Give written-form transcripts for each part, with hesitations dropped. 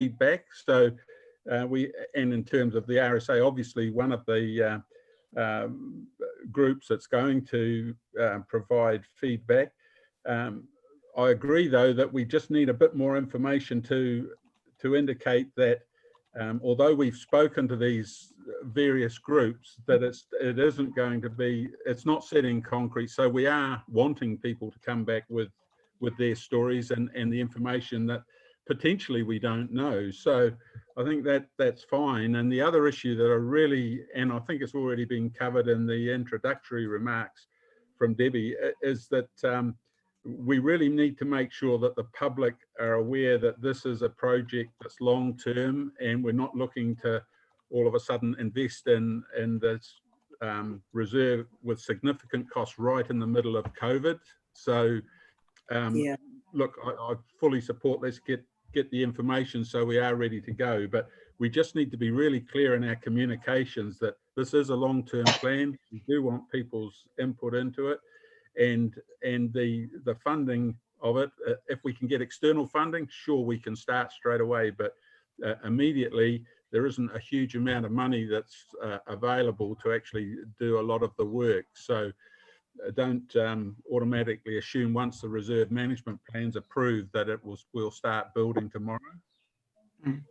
feedback. So and in terms of the RSA, obviously one of the groups that's going to provide feedback. I agree, though, that we just need a bit more information to indicate that although we've spoken to these various groups, that it isn't going to be, it's not set in concrete. So we are wanting people to come back with their stories and the information that potentially we don't know. So I think that's fine. And the other issue that I really, and I think it's already been covered in the introductory remarks from Debbie, is that we really need to make sure that the public are aware that this is a project that's long term, and we're not looking to all of a sudden invest in this reserve with significant costs right in the middle of COVID. So look, I fully support, let's get the information so we are ready to go, but we just need to be really clear in our communications that this is a long-term plan. We do want people's input into it, and the funding of it, if we can get external funding, sure, we can start straight away, but immediately there isn't a huge amount of money that's available to actually do a lot of the work. So don't automatically assume once the reserve management plan's approved that we'll start building tomorrow.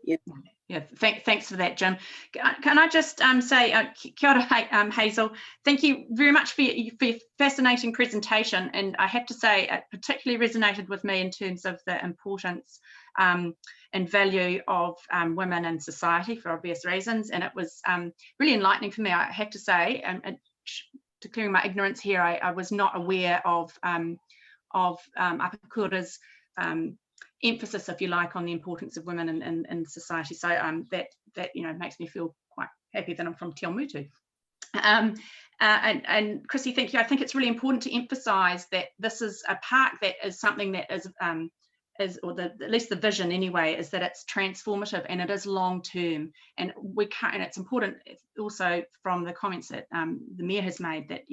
Yeah, thanks for that, Jim. Can I just say, kia ora, Hazel, thank you very much for your fascinating presentation. And I have to say, it particularly resonated with me in terms of the importance and value of women in society for obvious reasons. And it was really enlightening for me, I have to say. Declaring my ignorance here, I was not aware of Apakura's emphasis, if you like, on the importance of women in society. So that makes me feel quite happy that I'm from Te Awamutu. And Chrissy, thank you. I think it's really important to emphasise that this is a park that is something that is at least the vision anyway, is that it's transformative and it is long term. And we can't, and it's important also from the comments that the Mayor has made, that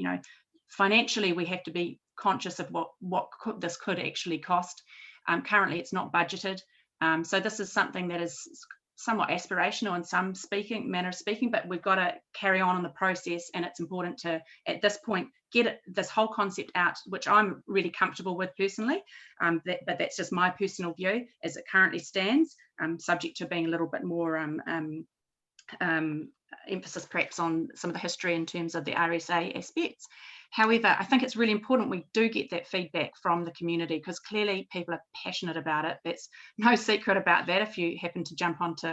financially we have to be conscious of what this could actually cost. Currently, it's not budgeted, so this is something that is somewhat aspirational in some manner of speaking, but we've got to carry on in the process, and it's important to, at this point, get this whole concept out, which I'm really comfortable with personally, but that's just my personal view as it currently stands, subject to being a little bit more emphasis perhaps on some of the history in terms of the RSA aspects. However, I think it's really important we do get that feedback from the community, because clearly people are passionate about it. There's no secret about that if you happen to jump onto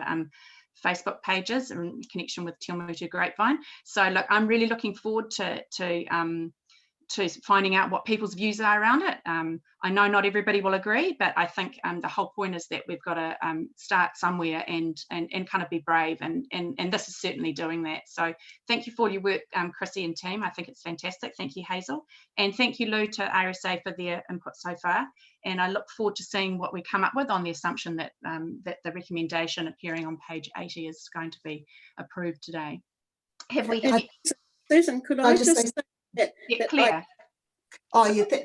Facebook pages in connection with Te Awamutu Grapevine. So look, I'm really looking forward to finding out what people's views are around it. I know not everybody will agree, but I think the whole point is that we've got to start somewhere and kind of be brave, and this is certainly doing that. So thank you for your work, Chrissy and team. I think it's fantastic. Thank you, Hazel, and thank you, Lou, to RSA for their input so far. And I look forward to seeing what we come up with on the assumption that that the recommendation appearing on page 80 is going to be approved today. Have we? Susan, could I just say that, Claire.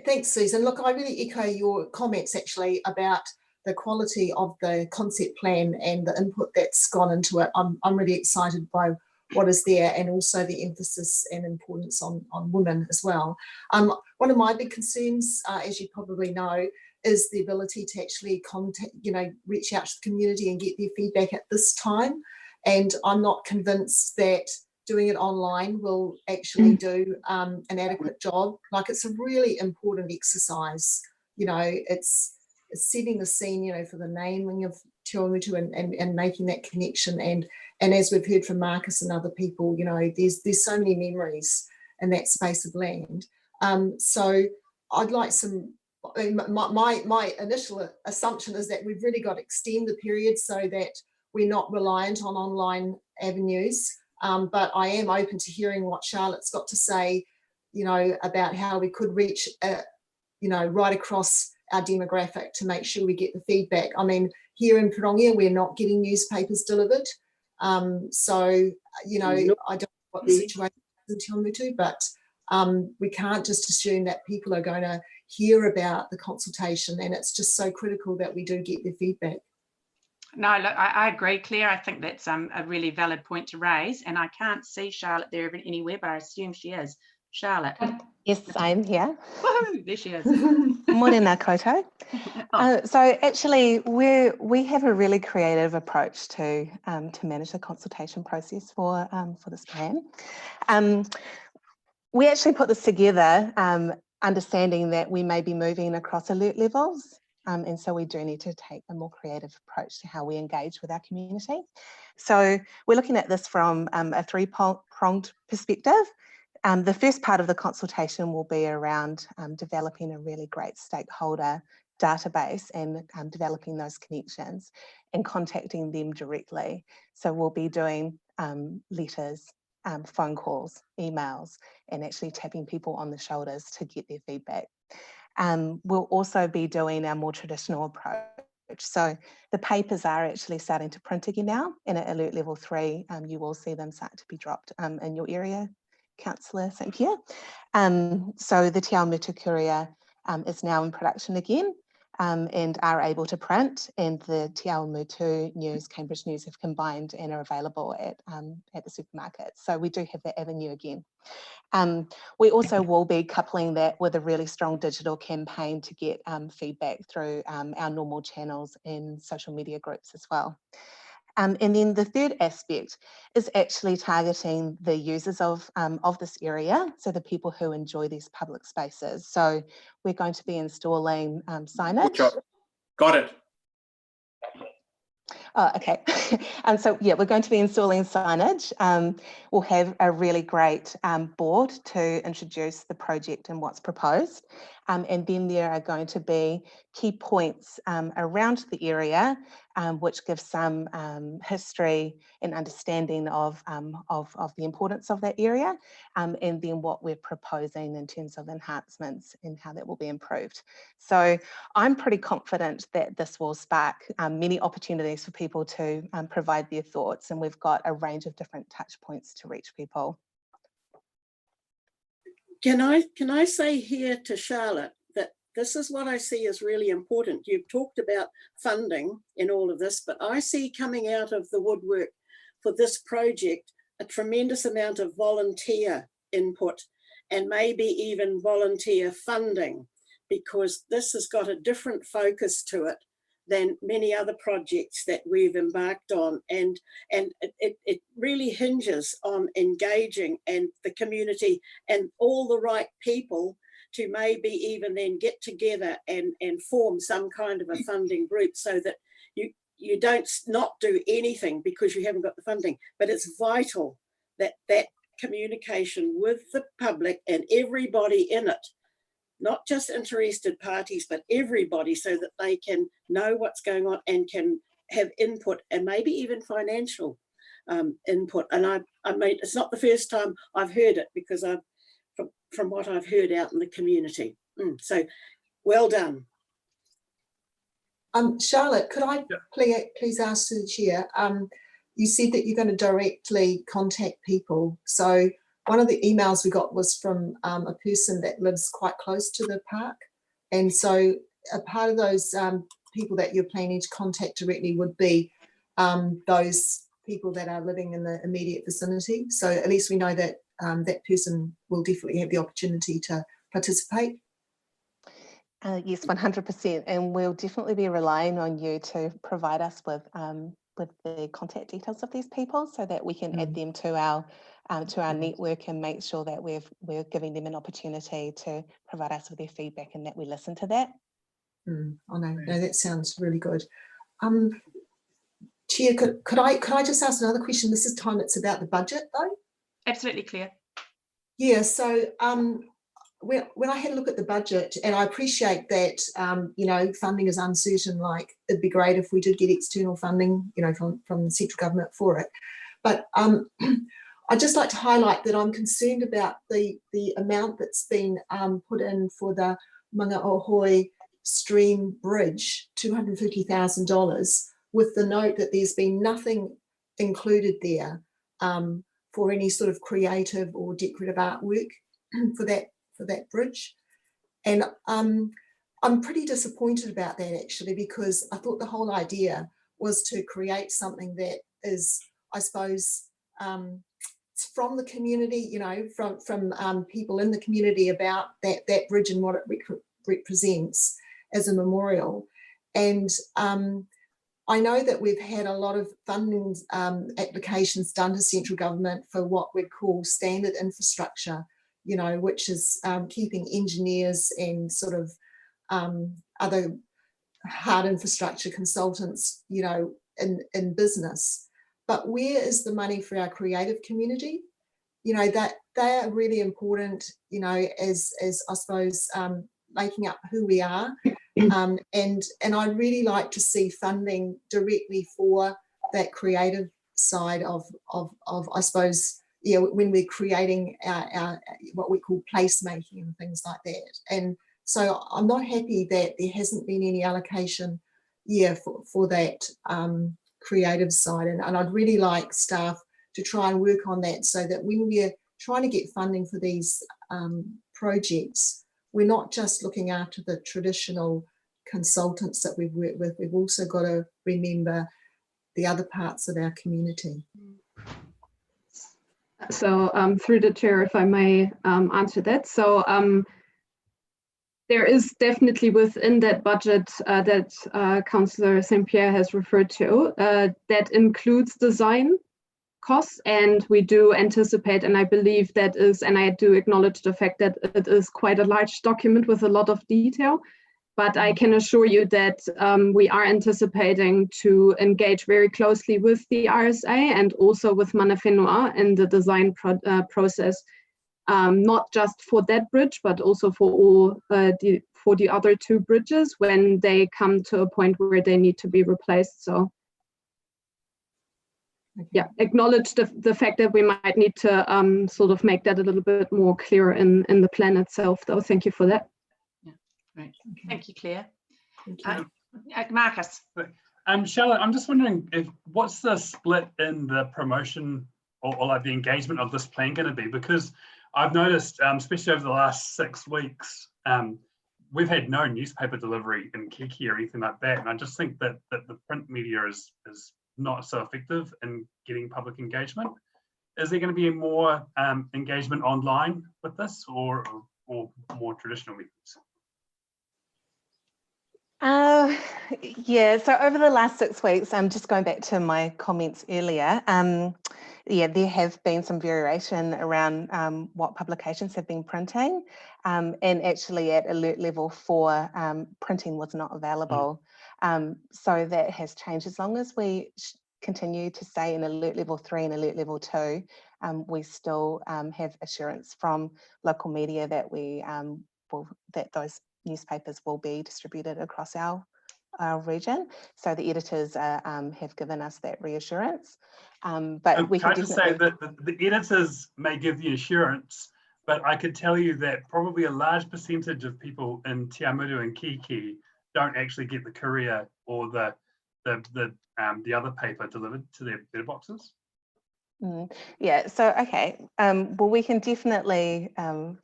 Thanks, Susan. Look, I really echo your comments actually about the quality of the concept plan and the input that's gone into it. I'm really excited by what is there, and also the emphasis and importance on women as well. One of my big concerns, as you probably know, is the ability to actually reach out to the community and get their feedback at this time. And I'm not convinced that doing it online will actually do an adequate job. Like, it's a really important exercise. It's setting the scene, for the naming of Te Awamutu and making that connection. And as we've heard from Marcus and other people, there's so many memories in that space of land. So I'd like my initial assumption is that we've really got to extend the period so that we're not reliant on online avenues. But I am open to hearing what Charlotte's got to say, about how we could reach, right across our demographic to make sure we get the feedback. I mean, here in Pirongia, we're not getting newspapers delivered. So, I don't know what the situation is in Te Awamutu, but we can't just assume that people are going to hear about the consultation, and it's just so critical that we do get their feedback. No, look, I agree, Claire. I think that's a really valid point to raise, and I can't see Charlotte there anywhere, but I assume she is. Charlotte. Yes, I'm here. Woohoo, there she is. Morena koto. So actually, we have a really creative approach to manage the consultation process for this plan. We actually put this together understanding that we may be moving across alert levels. And so we do need to take a more creative approach to how we engage with our community. So we're looking at this from a three-pronged perspective. The first part of the consultation will be around developing a really great stakeholder database and developing those connections and contacting them directly. So we'll be doing letters, phone calls, emails, and actually tapping people on the shoulders to get their feedback. We'll also be doing our more traditional approach. So the papers are actually starting to print again now, and at alert level 3, you will see them start to be dropped in your area, Councillor St. Pierre. So the Te Ao Mutu Courier is now in production again and are able to print, and the Te Ao Mutu News, Cambridge News have combined and are available at the supermarket. So we do have that avenue again. We also will be coupling that with a really strong digital campaign to get feedback through our normal channels and social media groups as well. And then the third aspect is actually targeting the users of this area, so the people who enjoy these public spaces. So we're going to be installing signage. Got it. Oh, okay. And so, yeah, we're going to be installing signage. We'll have a really great board to introduce the project and what's proposed. And then there are going to be key points around the area, which gives some history and understanding of the importance of that area, and then what we're proposing in terms of enhancements and how that will be improved. So I'm pretty confident that this will spark many opportunities for people to provide their thoughts, and we've got a range of different touch points to reach people. Can I say here to Charlotte that this is what I see as really important. You've talked about funding in all of this, but I see coming out of the woodwork for this project a tremendous amount of volunteer input and maybe even volunteer funding, because this has got a different focus to it than many other projects that we've embarked on, and it really hinges on engaging and the community and all the right people to maybe even then get together and form some kind of a funding group, so that you don't not do anything because you haven't got the funding. But it's vital that that communication with the public and everybody in it, not just interested parties, but everybody, so that they can know what's going on and can have input and maybe even financial input. And I mean, it's not the first time I've heard it, because from what I've heard out in the community. So well done. Charlotte, could I please ask to the chair, you said that you're going to directly contact people. So one of the emails we got was from a person that lives quite close to the park. And so a part of those people that you're planning to contact directly would be those people that are living in the immediate vicinity. So at least we know that that person will definitely have the opportunity to participate. Yes, 100%. And we'll definitely be relying on you to provide us with the contact details of these people, so that we can add them to our network and make sure that we're giving them an opportunity to provide us with their feedback, and that we listen to that. Oh no, that sounds really good. Chair, could I just ask another question? This time it's about the budget though. Absolutely, Claire. Yeah, so when I had a look at the budget, and I appreciate that, you know, funding is uncertain, like it'd be great if we did get external funding, you know, from the central government for it. But I'd just like to highlight that I'm concerned about the amount that's been put in for the Mangaohoi Stream Bridge, $250,000, with the note that there's been nothing included there for any sort of creative or decorative artwork for that bridge. And I'm pretty disappointed about that, actually, because I thought the whole idea was to create something that is, I suppose, from the community, you know, from people in the community about that bridge and what it represents as a memorial. And I know that we've had a lot of funding applications done to central government for what we'd call standard infrastructure, you know, which is keeping engineers and sort of other hard infrastructure consultants, you know, in business. But where is the money for our creative community? You know, that they are really important, you know, as I suppose making up who we are. And I'd really like to see funding directly for that creative side of I suppose, yeah, when we're creating our what we call placemaking and things like that. And so I'm not happy that there hasn't been any allocation, yeah, for that creative side. And I'd really like staff to try and work on that, so that when we're trying to get funding for these projects, we're not just looking after the traditional consultants that we've worked with. We've also got to remember the other parts of our community. So through the chair, if I may answer that. So there is definitely within that budget that Councillor St. Pierre has referred to, that includes design costs, and we do anticipate, and I believe that is, and I do acknowledge the fact that it is quite a large document with a lot of detail, but I can assure you that we are anticipating to engage very closely with the RSA and also with Mana Whenua in the design process, not just for that bridge, but also for all for the other two bridges when they come to a point where they need to be replaced. So yeah, acknowledge the fact that we might need to sort of make that a little bit more clear in the plan itself, though. Thank you for that. Yeah, great. Thank you, Claire. Thank you. Marcus. Charlotte, I'm just wondering what's the split in the promotion or like the engagement of this plan going to be? Because I've noticed, especially over the last 6 weeks, we've had no newspaper delivery in Kiki or anything like that, and I just think that the print media is not so effective in getting public engagement. Is there going to be more engagement online with this, or more traditional methods? Yeah, so over the last 6 weeks, I'm just going back to my comments earlier. Yeah, there have been some variation around what publications have been printing, and actually at alert level 4, printing was not available. So that has changed. As long as we continue to stay in alert level 3 and alert level 2, we still have assurance from local media that that those newspapers will be distributed across our region. So the editors have given us that reassurance. But we can just say that the editors may give the assurance, but I could tell you that probably a large percentage of people in Te Amuru and Kiki don't actually get the courier or the other paper delivered to their letterboxes. Yeah, so okay, well, we can definitely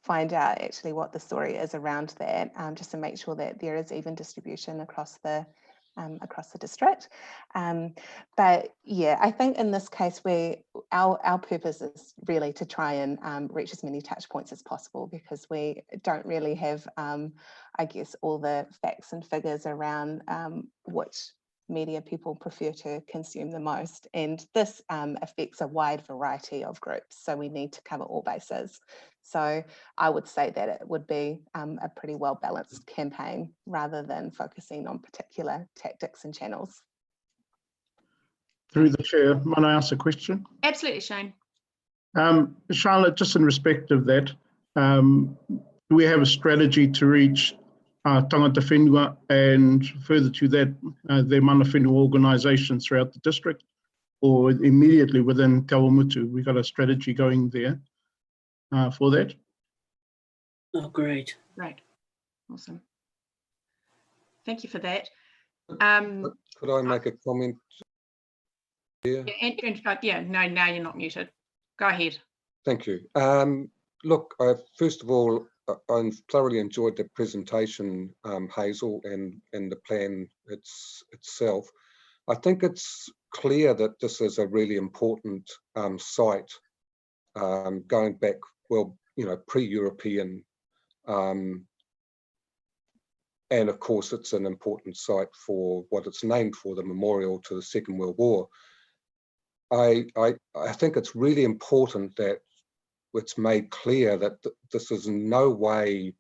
find out actually what the story is around that, just to make sure that there is even distribution across the district. But yeah, I think in this case our purpose is really to try and reach as many touch points as possible, because we don't really have I guess all the facts and figures around which media people prefer to consume the most, and this affects a wide variety of groups, so we need to cover all bases. So I would say that it would be a pretty well balanced campaign rather than focusing on particular tactics and channels. Through the chair, might I ask a question? Absolutely, Shane. Charlotte, just in respect of that, do we have a strategy to reach tangata whenua and further to that, their mana whenua organisations throughout the district, or immediately within Kawamutu? We've got a strategy going there for that. Oh, great. Right. Awesome. Thank you for that. Could I make a comment here? Yeah, no, now you're not muted. Go ahead. Thank you. Look, first of all, I thoroughly enjoyed the presentation, Hazel, and the plan itself. I think it's clear that this is a really important site, going back, well, you know, pre-European, and of course it's an important site for what it's named for, the memorial to the Second World War. I think it's really important that it's made clear that this is in no way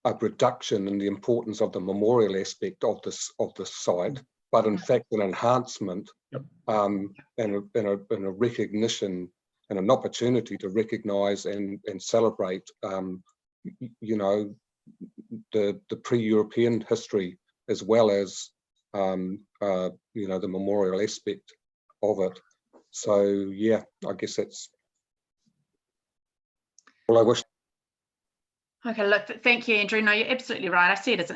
a reduction in the importance of the memorial aspect of this site, but in fact an enhancement, and a recognition and an opportunity to recognise and celebrate, you know, the pre-European history, as well as you know, the memorial aspect of it. So yeah, I guess that's all I wish. Okay, look, thank you, Andrew. No, you're absolutely right.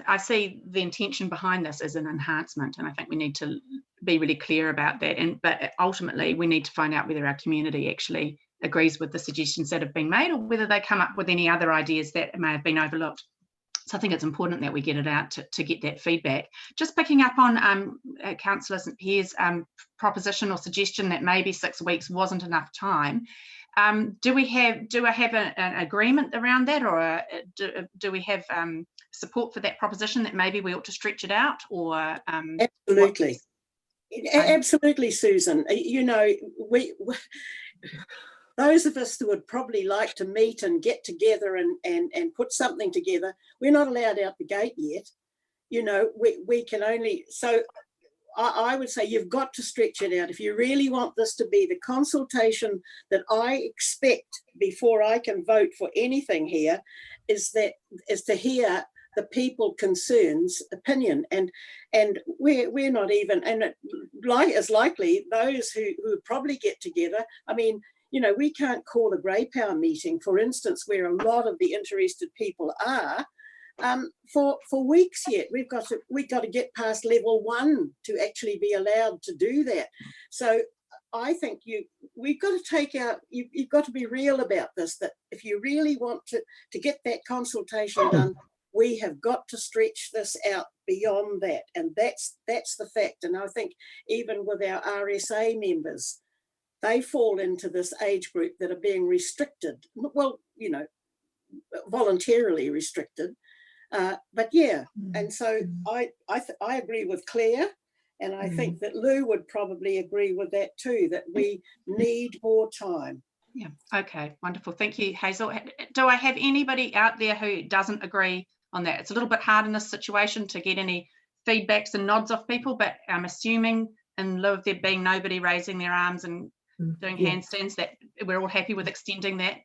I see the intention behind this as an enhancement, and I think we need to be really clear about that. But ultimately, we need to find out whether our community actually agrees with the suggestions that have been made, or whether they come up with any other ideas that may have been overlooked. So I think it's important that we get it out to get that feedback. Just picking up on Councillor St Pierre's proposition or suggestion that maybe 6 weeks wasn't enough time. Do I have an agreement around that, or do we have support for that proposition that maybe we ought to stretch it out? Or absolutely, absolutely, Susan. You know, we those of us who would probably like to meet and get together and put something together, we're not allowed out the gate yet. You know, we can only, so I would say you've got to stretch it out. If you really want this to be the consultation that I expect before I can vote for anything here, is to hear the people concerns opinion, and we're not even, and it's likely those who probably get together. I mean, you know, we can't call a grey power meeting, for instance, where a lot of the interested people are, for weeks yet. We've got to get past level 1 to actually be allowed to do that. So I think we've got to take out, you've got to be real about this, that if you really want to get that consultation done, we have got to stretch this out beyond that. And that's the fact. And I think even with our RSA members, they fall into this age group that are being restricted. Well, you know, voluntarily restricted. But yeah, and so I agree with Claire, and I think that Lou would probably agree with that too, that we need more time. Yeah, okay, wonderful. Thank you, Hazel. Do I have anybody out there who doesn't agree on that? It's a little bit hard in this situation to get any feedbacks and nods off people, but I'm assuming in lieu of there being nobody raising their arms and doing handstands, that we're all happy with extending that.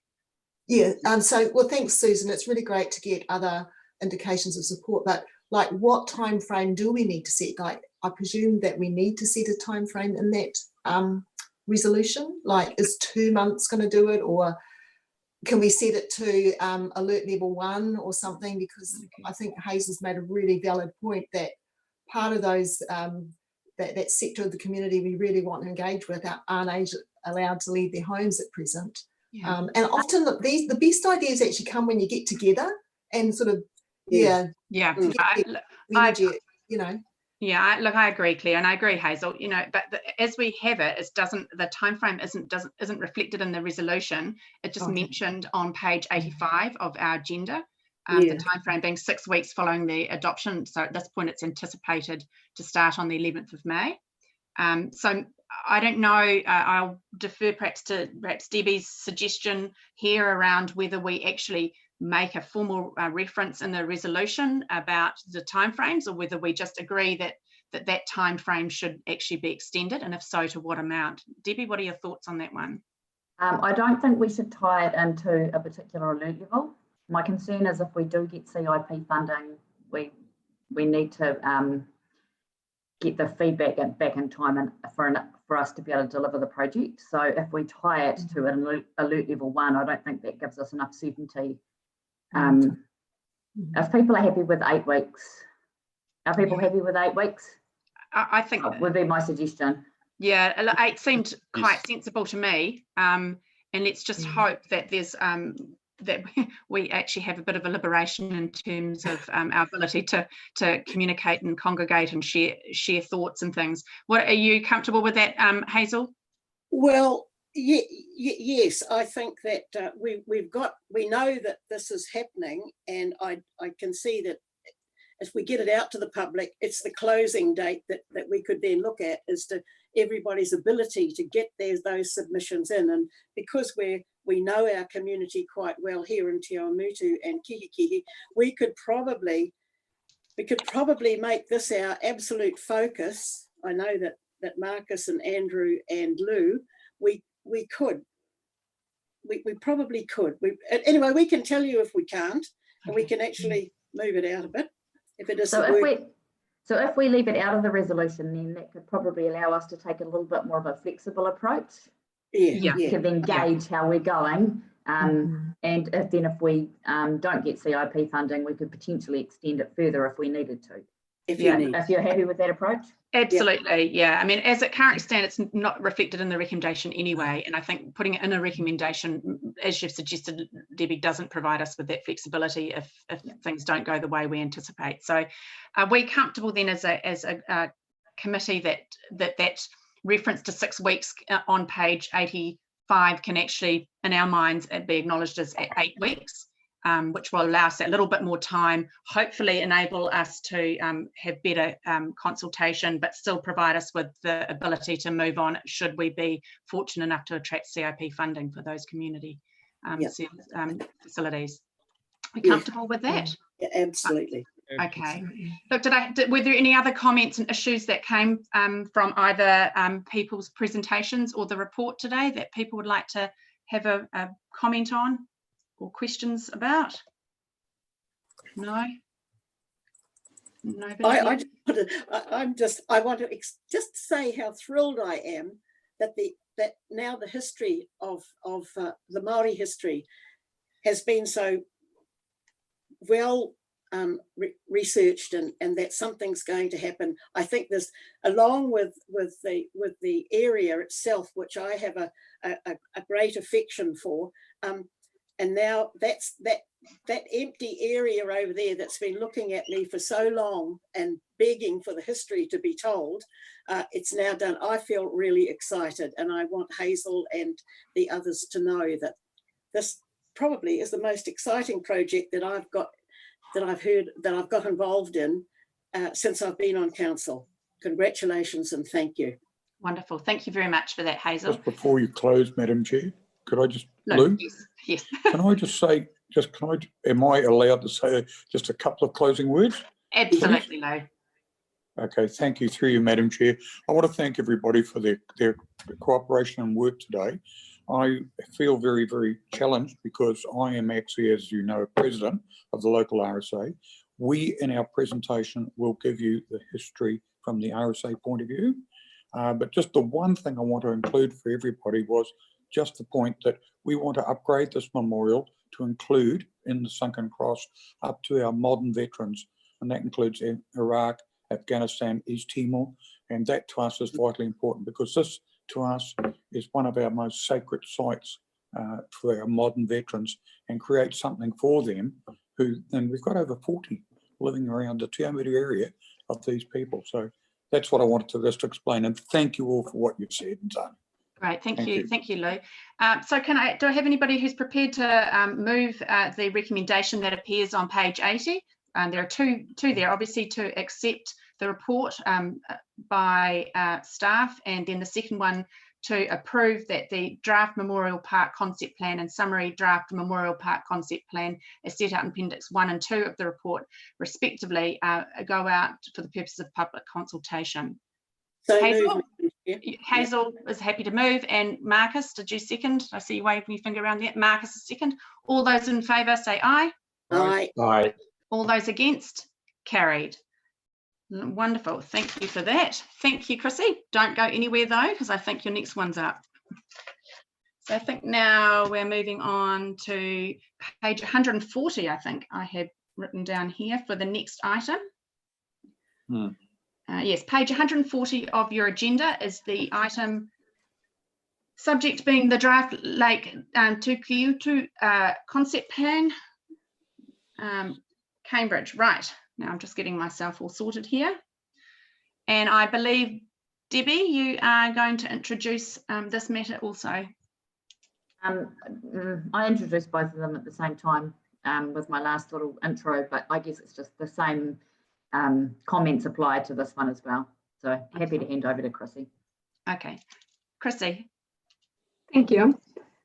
Yeah, so, well, thanks, Susan. It's really great to get other indications of support, but like, what time frame do we need to set? Like, I presume that we need to set a time frame in that resolution. Like, is 2 months going to do it, or can we set it to alert level 1 or something? Because I think Hazel's made a really valid point that part of those that sector of the community we really want to engage with aren't allowed to leave their homes at present. And often, look, the best ideas actually come when you get together and sort of you know. Yeah, look, I agree, Claire, and I agree, Hazel. You know, but as we have it, the time frame isn't reflected in the resolution. It's just mentioned on page 85 of our agenda. The time frame being 6 weeks following the adoption. So at this point, it's anticipated to start on the 11th of May. So I don't know. I'll defer perhaps to Debbie's suggestion here around whether we actually make a formal reference in the resolution about the timeframes, or whether we just agree that time frame should actually be extended, and if so, to what amount. Debbie, what are your thoughts on that one? I don't think we should tie it into a particular alert level. My concern is if we do get CIP funding, we need to get the feedback back in time and for us to be able to deliver the project. So if we tie it to an alert level 1, I don't think that gives us enough certainty. If people are happy with 8 weeks, are people happy with 8 weeks? I think that would be my suggestion. Yeah, 8 seemed quite sensible to me. And let's just hope that there's that we actually have a bit of a liberation in terms of our ability to communicate and congregate and share thoughts and things. What, are you comfortable with that, Hazel? Well, yes, I think that we know that this is happening, and I can see that if we get it out to the public, it's the closing date that we could then look at as to everybody's ability to get those submissions in. And because we know our community quite well here in Te Awamutu and Kihikihi, we could probably make this our absolute focus. I know that Marcus and Andrew and Lou, we probably could. Anyway, we can tell you if we can't, and we can actually move it out a bit if it isn't working. So if we leave it out of the resolution, then that could probably allow us to take a little bit more of a flexible approach. Yeah. To then gauge how we're going. And if we don't get CIP funding, we could potentially extend it further if we needed to. If you're happy with that approach? Absolutely, yeah. I mean, as it currently stands, it's not reflected in the recommendation anyway. And I think putting it in a recommendation, as you've suggested, Debbie, doesn't provide us with that flexibility if things don't go the way we anticipate. So are we comfortable then as a committee that reference to 6 weeks on page 85 can actually, in our minds, be acknowledged as 8 weeks? Which will allow us a little bit more time, hopefully enable us to have better consultation, but still provide us with the ability to move on should we be fortunate enough to attract CIP funding for those community facilities. Are you comfortable with that? Yeah, absolutely. Okay. Look, were there any other comments and issues that came from either people's presentations or the report today that people would like to have a comment on? Or questions about? No. Nobody. I want to just say how thrilled I am that now the history of the Māori history has been so well researched, and that something's going to happen. I think this, along with the area itself, which I have a great affection for. And now that empty area over there that's been looking at me for so long and begging for the history to be told, it's now done. I feel really excited, and I want Hazel and the others to know that this probably is the most exciting project that I've got involved in since I've been on council. Congratulations and thank you. Wonderful. Thank you very much for that, Hazel. Just before you close, Madam Chair, could I just, no, Lou? Yes. Can I just say, am I allowed to say just a couple of closing words? Absolutely, Lou. Okay, thank you through you, Madam Chair. I want to thank everybody for their cooperation and work today. I feel very, very challenged because I am actually, as you know, president of the local RSA. We, in our presentation, will give you the history from the RSA point of view. But just the one thing I want to include for everybody was just the point that we want to upgrade this memorial to include in the sunken cross up to our modern veterans, and that includes Iraq, Afghanistan, East Timor, and that to us is vitally important because this to us is one of our most sacred sites for our modern veterans, and create something for them and we've got over 40 living around the Te Awamutu area of these people. So that's what I wanted to just explain, and thank you all for what you've said and done. Great, thank you, Lou. So do I have anybody who's prepared to move the recommendation that appears on page 80? There are two there, obviously, to accept the report by staff, and then the second one to approve that the draft Memorial Park Concept Plan and summary draft Memorial Park Concept Plan as set out in Appendix 1 and 2 of the report, respectively, go out for the purposes of public consultation. So Hazel is happy to move, and Marcus, did you second? I see you waving your finger around there. Marcus is second. All those in favour say aye. Aye. Aye. All those against? Carried. Wonderful. Thank you for that. Thank you, Chrissy. Don't go anywhere though, because I think your next one's up. So I think now we're moving on to page 140, I think I have written down here for the next item. Yes, page 140 of your agenda is the item subject being the draft Lake Tukiutu concept plan. Cambridge, right. Now I'm just getting myself all sorted here. And I believe, Debbie, you are going to introduce this matter also. I introduced both of them at the same time with my last little intro, but I guess it's just the same comments applied to this one as well. So happy to hand over to Chrissy. Okay, Chrissy. Thank you.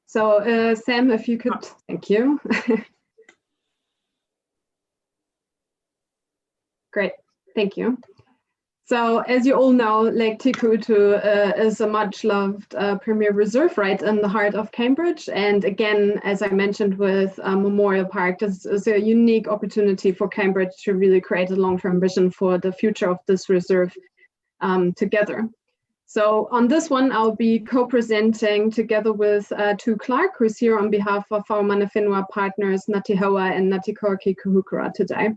So Sam, if you could, thank you. Great, thank you. So as you all know, Lake Tukutu is a much loved premier reserve right in the heart of Cambridge. And again, as I mentioned with Memorial Park, this is a unique opportunity for Cambridge to really create a long-term vision for the future of this reserve together. So on this one, I'll be co-presenting together with Tu Clark, who's here on behalf of our Mana Whenua partners, Ngāti Haua and Ngāti Koaki Kuhukura today.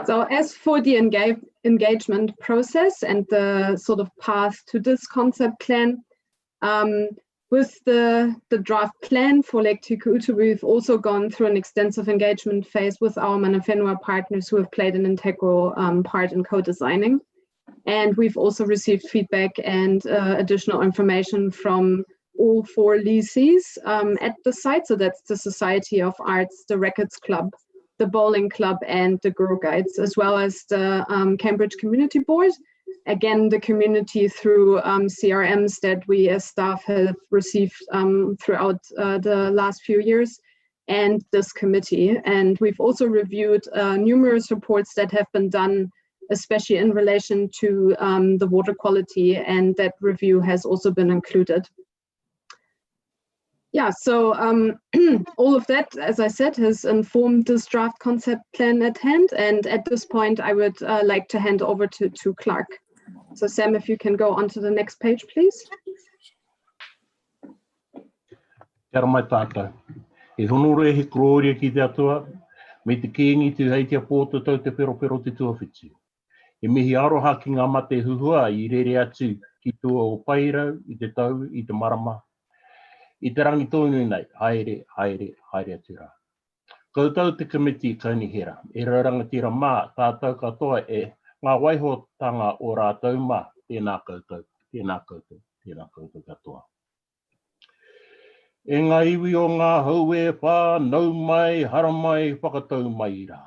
So as for the engagement process and the sort of path to this concept plan, with the draft plan for Lake Tukutu, we've also gone through an extensive engagement phase with our Mana Whenua partners who have played an integral part in co-designing. And we've also received feedback and additional information from all 4 leases at the site. So that's the Society of Arts, the Records Club, the Bowling Club and the Girl Guides, as well as the Cambridge Community Board. Again, the community through CRMs that we as staff have received throughout the last few years, and this committee. And we've also reviewed numerous reports that have been done, especially in relation to the water quality, and that review has also been included. Yeah, so all of that, as I said, has informed this draft concept plan at hand. And at this point, I would like to hand over to Clark. So Sam, if you can go on to the next page, please. Kia ora mai tātou. He honore he gloria ki te atua, me te kiengi tu hei te pōta tau te pero te tuawhitu. E mihi aroha ki ngā mate huhua I rere atu ki tua o pairau, I te tau, I te marama. I te rangi tōnu nei, haere, haere, haere atu rā. Koutou te komiti kaunihera, e raurangatira mā, tātou katoa e ngā waihotanga o rātou mā, tēnā koutou, tēnā koutou, tēnā koutou katoa. E ngā iwi o ngā haue whānau mai, hara mai, whakatau mai rā.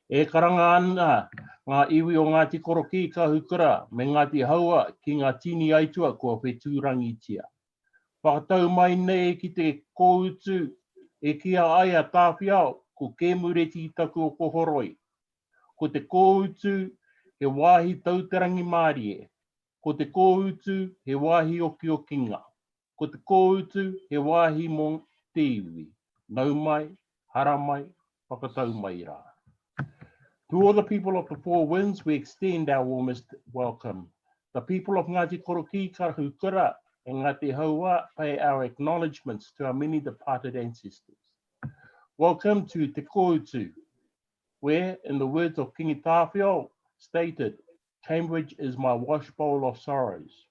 E karanga ana ngā iwi o Ngāti Koroki ka hukura, me Ngāti Haua ki ngā tini aitua kua whetūrangi tia. Whakatau mai nei ki te kōutu e kia aia tāwhiao ko kēmureti taku o kohoroi. Ko te kōutu he wāhi tauterangi mārie. Ko te kōutu he wāhi oki o kinga. Ko te kōutu he wāhi mō te iwi. Nau mai, hara mai, whakatau mai rā. To all the people of the Four Winds, we extend our warmest welcome. The people of Ngāti Koroki ka hukura and Ngāti Haua pay our acknowledgements to our many departed ancestors. Welcome to Te Kōutu, where, in the words of Kingi Tāwhiao, stated, Cambridge is my wash bowl of sorrows.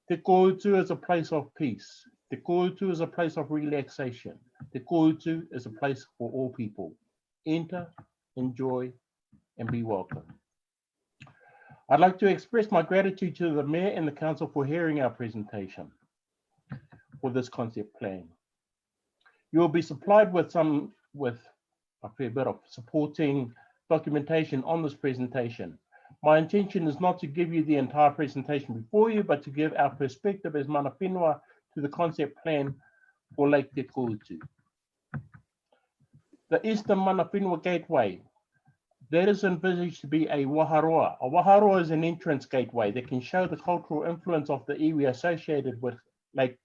Te Kōutu is a place of peace. Te Kōutu is a place of relaxation. Te Kōutu is a place for all people. Enter, enjoy, and be welcome. I'd like to express my gratitude to the Mayor and the Council for hearing our presentation for this concept plan. You will be supplied with a fair bit of supporting documentation on this presentation. My intention is not to give you the entire presentation before you, but to give our perspective as Mana Whenua to the concept plan for Lake Te Kōutu. The Eastern Mana Whenua Gateway, that is envisaged to be a waharoa. A waharoa is an entrance gateway that can show the cultural influence of the iwi associated with Lake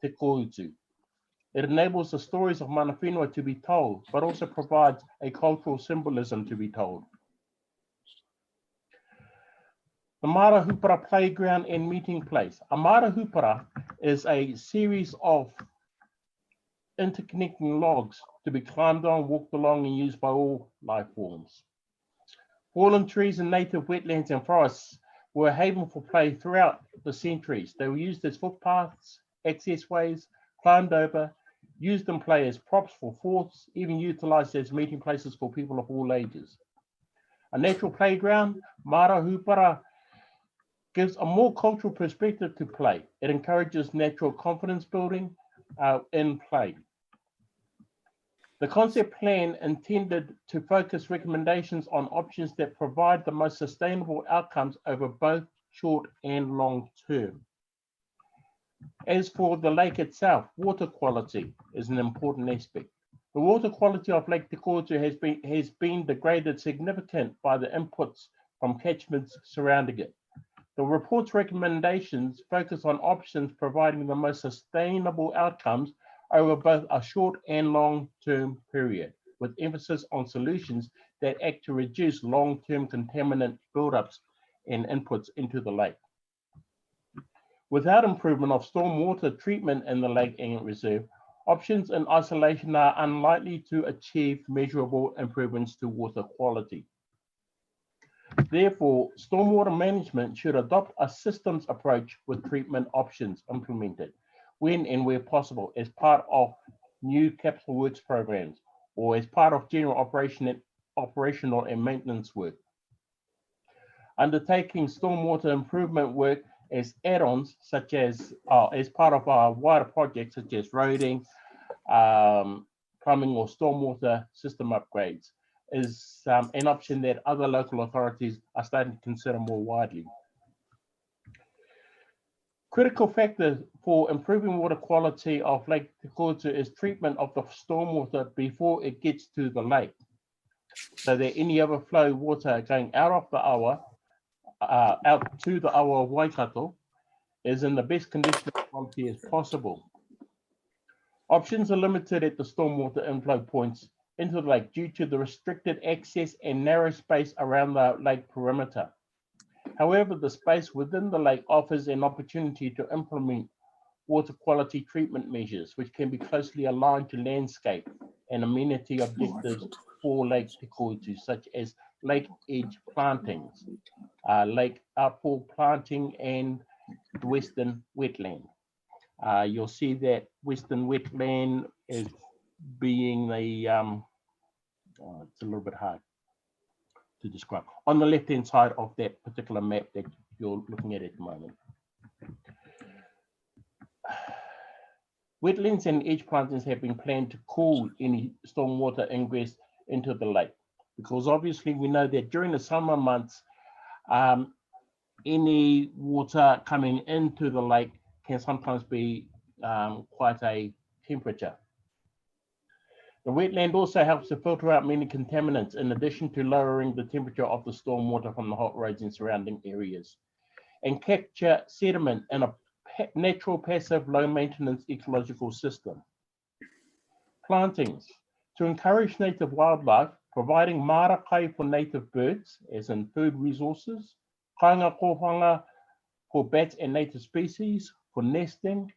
Te Kōutu. It enables the stories of Mana Whenua to be told, but also provides a cultural symbolism to be told. The Marahupara Playground and Meeting Place. A Marahupara is a series of interconnecting logs to be climbed on, walked along, and used by all life forms. Fallen trees and native wetlands and forests were a haven for play throughout the centuries. They were used as footpaths accessways, climbed over, used in play as props for forts, even utilised as meeting places for people of all ages. A natural playground, Mara Hupara, gives a more cultural perspective to play. It encourages natural confidence building in play. The concept plan intended to focus recommendations on options that provide the most sustainable outcomes over both short and long term. As for the lake itself, water quality is an important aspect. The water quality of Lake Te Kotu has been degraded significantly by the inputs from catchments surrounding it. The report's recommendations focus on options providing the most sustainable outcomes over both a short and long-term period, with emphasis on solutions that act to reduce long-term contaminant buildups and inputs into the lake. Without improvement of stormwater treatment in the lake and reserve, options in isolation are unlikely to achieve measurable improvements to water quality. Therefore, stormwater management should adopt a systems approach with treatment options implemented when and where possible as part of new capital works programs or as part of general operational and maintenance work. Undertaking stormwater improvement work as add-ons, such as part of our wider projects such as roading, plumbing or stormwater system upgrades, is an option that other local authorities are starting to consider more widely. Critical factor for improving water quality of Lake Te Kotu is treatment of the stormwater before it gets to the lake, so that any overflow water going out of the awa, out to the awa Waikato, is in the best condition of quality as possible. Options are limited at the stormwater inflow points into the lake due to the restricted access and narrow space around the lake perimeter. However, the space within the lake offers an opportunity to implement water quality treatment measures, which can be closely aligned to landscape and amenity objectives for Lake Te Kotu, such as lake edge plantings, lake outfall planting, and the western wetland. You'll see that western wetland is being the, it's a little bit hard to describe, on the left-hand side of that particular map that you're looking at the moment. Wetlands and edge plantings have been planned to cool any stormwater ingress into the lake, because obviously we know that during the summer months, any water coming into the lake can sometimes be quite a temperature. The wetland also helps to filter out many contaminants in addition to lowering the temperature of the stormwater from the hot roads and surrounding areas, and capture sediment in a natural passive low maintenance ecological system. Plantings. To encourage native wildlife, providing marakai for native birds, as in food resources, kainga kōwhanga for bats and native species for nesting,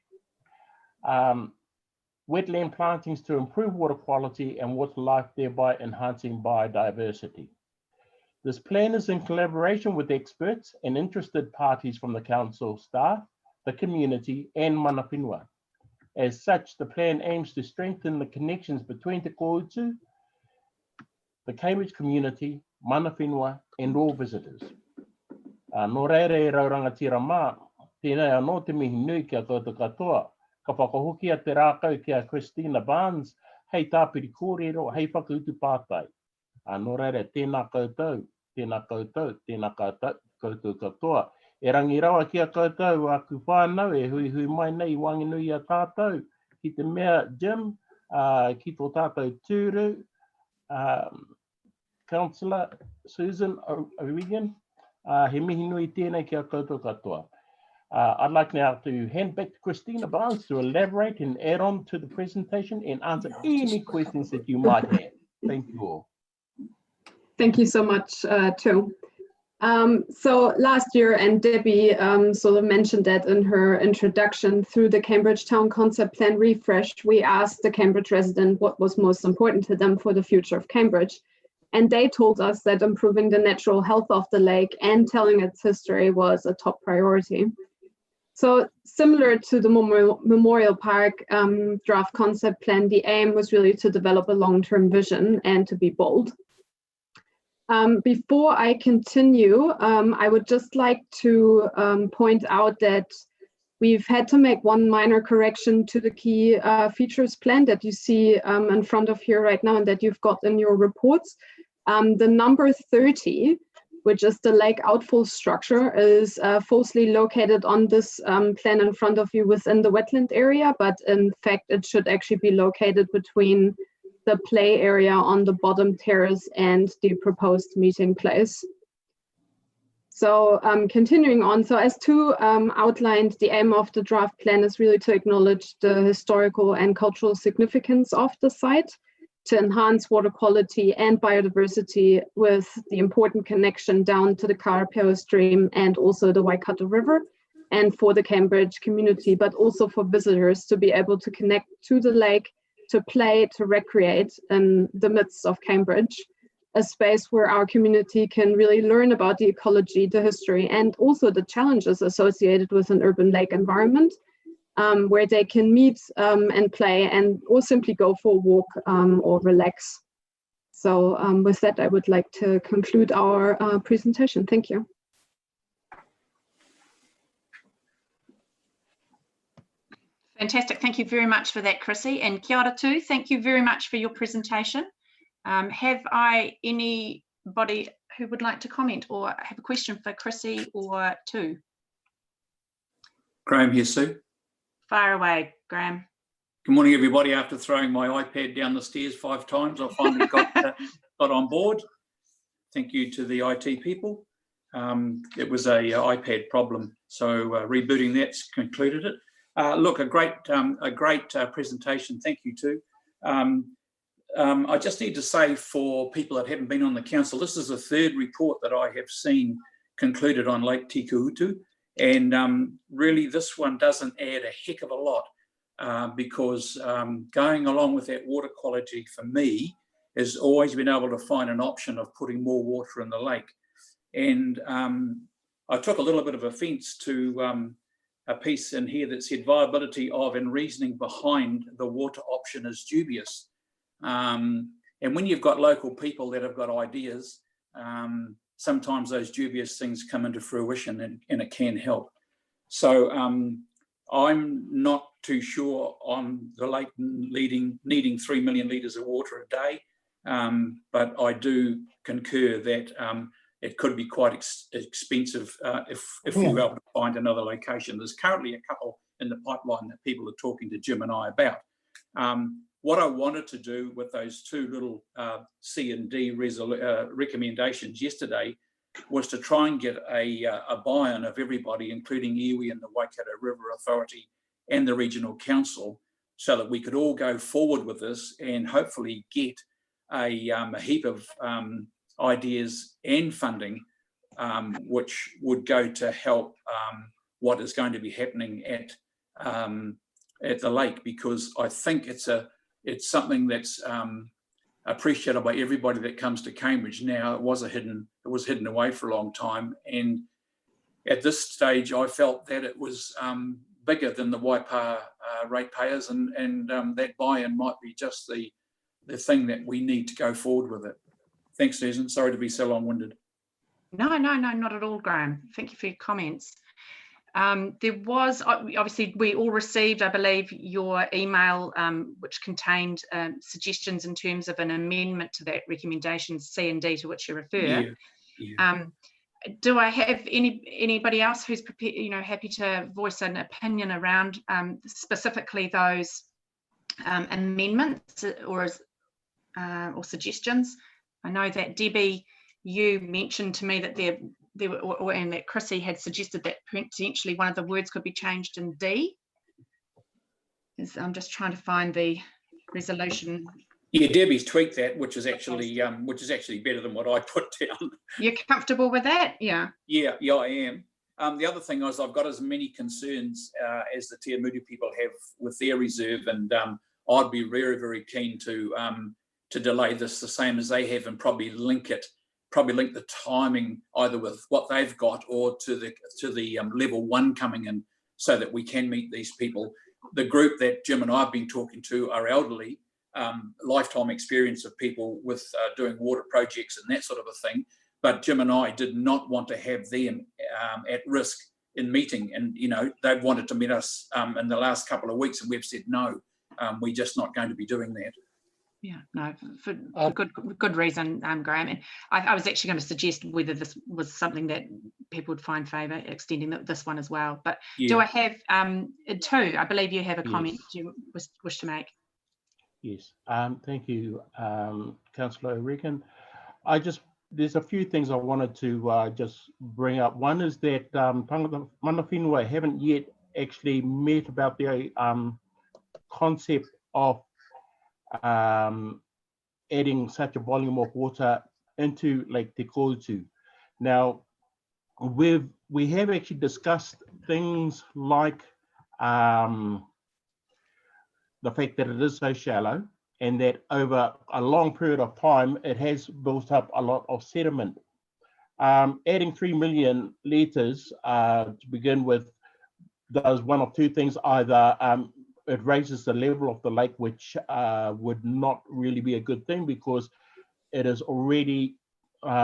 wetland plantings to improve water quality and water life, thereby enhancing biodiversity. This plan is in collaboration with experts and interested parties from the council staff, the community, and mana whenua. As such, the plan aims to strengthen the connections between Te Kotu, the Cambridge community, mana whenua, and all visitors. Nō reire rauranga tira mā, tēnei anō te mihi nui kia koutou katoa. Ka whakahoki a te rākau kia Christina Barnes, hei tāpiri kōrero, hei whakautu pātai. Nō reire, tēnā koutou, tēnā koutou, tēnā koutou katoa. E rangi rawa kia koutou aku whānau e hui hui mai nei wanginui a tātou. Ki te mea Jim, ki tō tātou tūru, Councillor Susan O'Regan, he mihi nui tēnei kia koutou katoa. I'd like now to hand back to Christina Barnes to elaborate and add on to the presentation and answer any questions that you might have. Thank you all. Thank you so much, Joe. So last year, and Debbie sort of mentioned that in her introduction, through the Cambridge Town Concept Plan refresh, we asked the Cambridge resident what was most important to them for the future of Cambridge. And they told us that improving the natural health of the lake and telling its history was a top priority. So similar to the Memorial Park draft concept plan, the aim was really to develop a long-term vision and to be bold. Before I continue, I would just like to point out that we've had to make one minor correction to the key features plan that you see in front of here right now and that you've got in your reports. The number 30, which is the lake outfall structure, is falsely located on this plan in front of you within the wetland area, but in fact it should actually be located between the play area on the bottom terrace and the proposed meeting place. So continuing on, so as to outlined, the aim of the draft plan is really to acknowledge the historical and cultural significance of the site, to enhance water quality and biodiversity with the important connection down to the Karapeo stream and also the Waikato River, and for the Cambridge community, but also for visitors to be able to connect to the lake, to play, to recreate in the midst of Cambridge, a space where our community can really learn about the ecology, the history, and also the challenges associated with an urban lake environment, where they can meet and play and or simply go for a walk or relax. So with that, I would like to conclude our presentation. Thank you. Fantastic. Thank you very much for that, Chrissy. And kia ora too. Thank you very much for your presentation. Have I anybody who would like to comment or have a question for Chrissy or Tu? Graham here, Sue. Fire away, Graham. Good morning, everybody. After throwing my iPad down the stairs 5 times, I finally got on board. Thank you to the IT people. It was a iPad problem, so rebooting that's concluded it. Look, a great presentation. Thank you too. I just need to say for people that haven't been on the council, this is the 3rd report that I have seen concluded on Lake Tikuhutu, and really this one doesn't add a heck of a lot because going along with that water quality for me has always been able to find an option of putting more water in the lake. And I took a little bit of offence to a piece in here that said viability of and reasoning behind the water option is dubious. And when you've got local people that have got ideas, sometimes those dubious things come into fruition and it can help. So I'm not too sure on the lake needing 3 million litres of water a day, but I do concur that it could be quite expensive if we were able to find another location. There's currently a couple in the pipeline that people are talking to Jim and I about. What I wanted to do with those 2 little C and D recommendations yesterday was to try and get a buy-in of everybody, including iwi and the Waikato River Authority and the Regional Council, so that we could all go forward with this and hopefully get a heap of ideas and funding which would go to help what is going to be happening at the lake, because I think it's something that's appreciated by everybody that comes to Cambridge. Now it was hidden away for a long time, and at this stage I felt that it was bigger than the Waipa ratepayers, and that buy-in might be just the thing that we need to go forward with it. Thanks, Susan. Sorry to be so long-winded. No, not at all, Graham. Thank you for your comments. There was, obviously, we all received, I believe, your email, which contained suggestions in terms of an amendment to that recommendation C and D to which you refer. Yeah. Do I have anybody else who's prepared, happy to voice an opinion around specifically those amendments or suggestions? I know that Debbie, you mentioned to me that and that Chrissy had suggested that potentially one of the words could be changed in D. I'm just trying to find the resolution. Yeah, Debbie's tweaked that, which is actually better than what I put down. You're comfortable with that? Yeah. Yeah, I am. The other thing is I've got as many concerns as the Te Amutu people have with their reserve, and I'd be very, very keen to delay this the same as they have, and probably link the timing either with what they've got or to the level 1 coming in, so that we can meet these people. The group that Jim and I have been talking to are elderly, lifetime experience of people with doing water projects and that sort of a thing. But Jim and I did not want to have them at risk in meeting. And, you know, they've wanted to meet us in the last couple of weeks, and we've said, no, we're just not going to be doing that. Yeah, no, for good reason, Graham. And I was actually going to suggest whether this was something that people would find favour, extending this one as well. But Yeah. do I have two? I believe you have a comment you wish to make. Yes, thank you, Councillor Regan. There's a few things I wanted to just bring up. One is that mana whenua haven't yet actually met about the concept of adding such a volume of water into Lake Te Kotu. Now, we have actually discussed things like the fact that it is so shallow, and that over a long period of time, it has built up a lot of sediment. Adding 3 million litres to begin with does one of two things. Either it raises the level of the lake, which would not really be a good thing, because it is already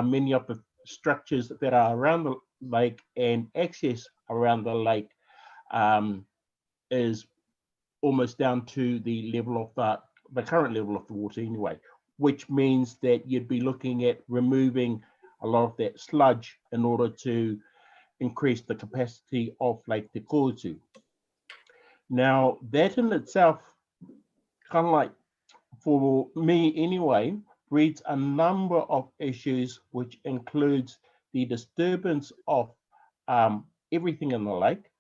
many of the structures that are around the lake and access around the lake is almost down to the level of the current level of the water anyway, which means that you'd be looking at removing a lot of that sludge in order to increase the capacity of Lake Te Kotu. Now, that in itself, kind of like, for me anyway, breeds a number of issues, which includes the disturbance of everything in the lake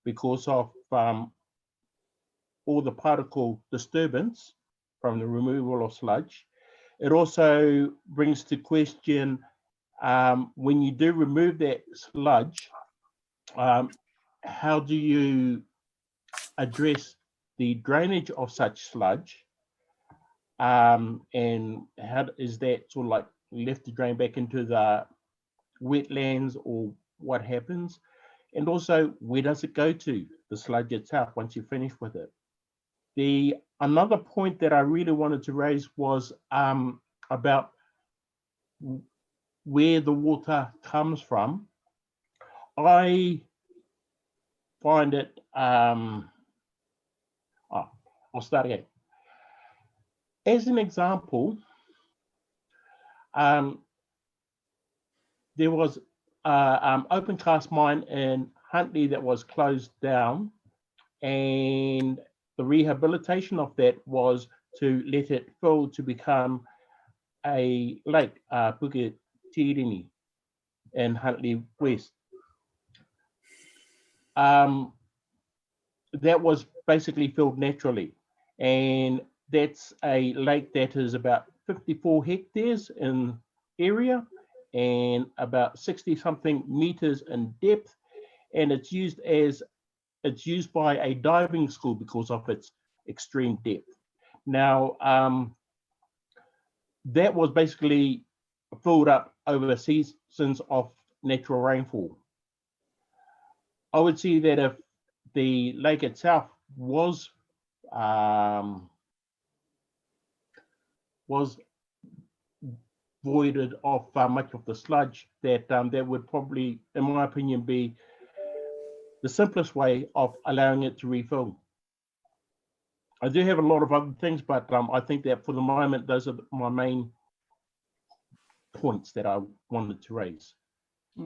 because of all the particle disturbance from the removal of sludge. It also brings to question, when you do remove that sludge, how do you address the drainage of such sludge, and how is that sort of like left to drain back into the wetlands, or what happens? And also, where does it go to, the sludge itself, once you're finished with it? Another point that I really wanted to raise was about where the water comes from. I find it, I'll start again. As an example, there was an open cast mine in Huntly that was closed down, and the rehabilitation of that was to let it fill to become a lake, Puketirini in Huntly West. That was basically filled naturally, and that's a lake that is about 54 hectares in area and about 60 something meters in depth, and it's used by a diving school because of its extreme depth. Now, that was basically filled up over seasons of natural rainfall. I would see that if the lake itself was voided of much of the sludge, that would probably, in my opinion, be the simplest way of allowing it to refill. I do have a lot of other things, but I think that for the moment, those are my main points that I wanted to raise,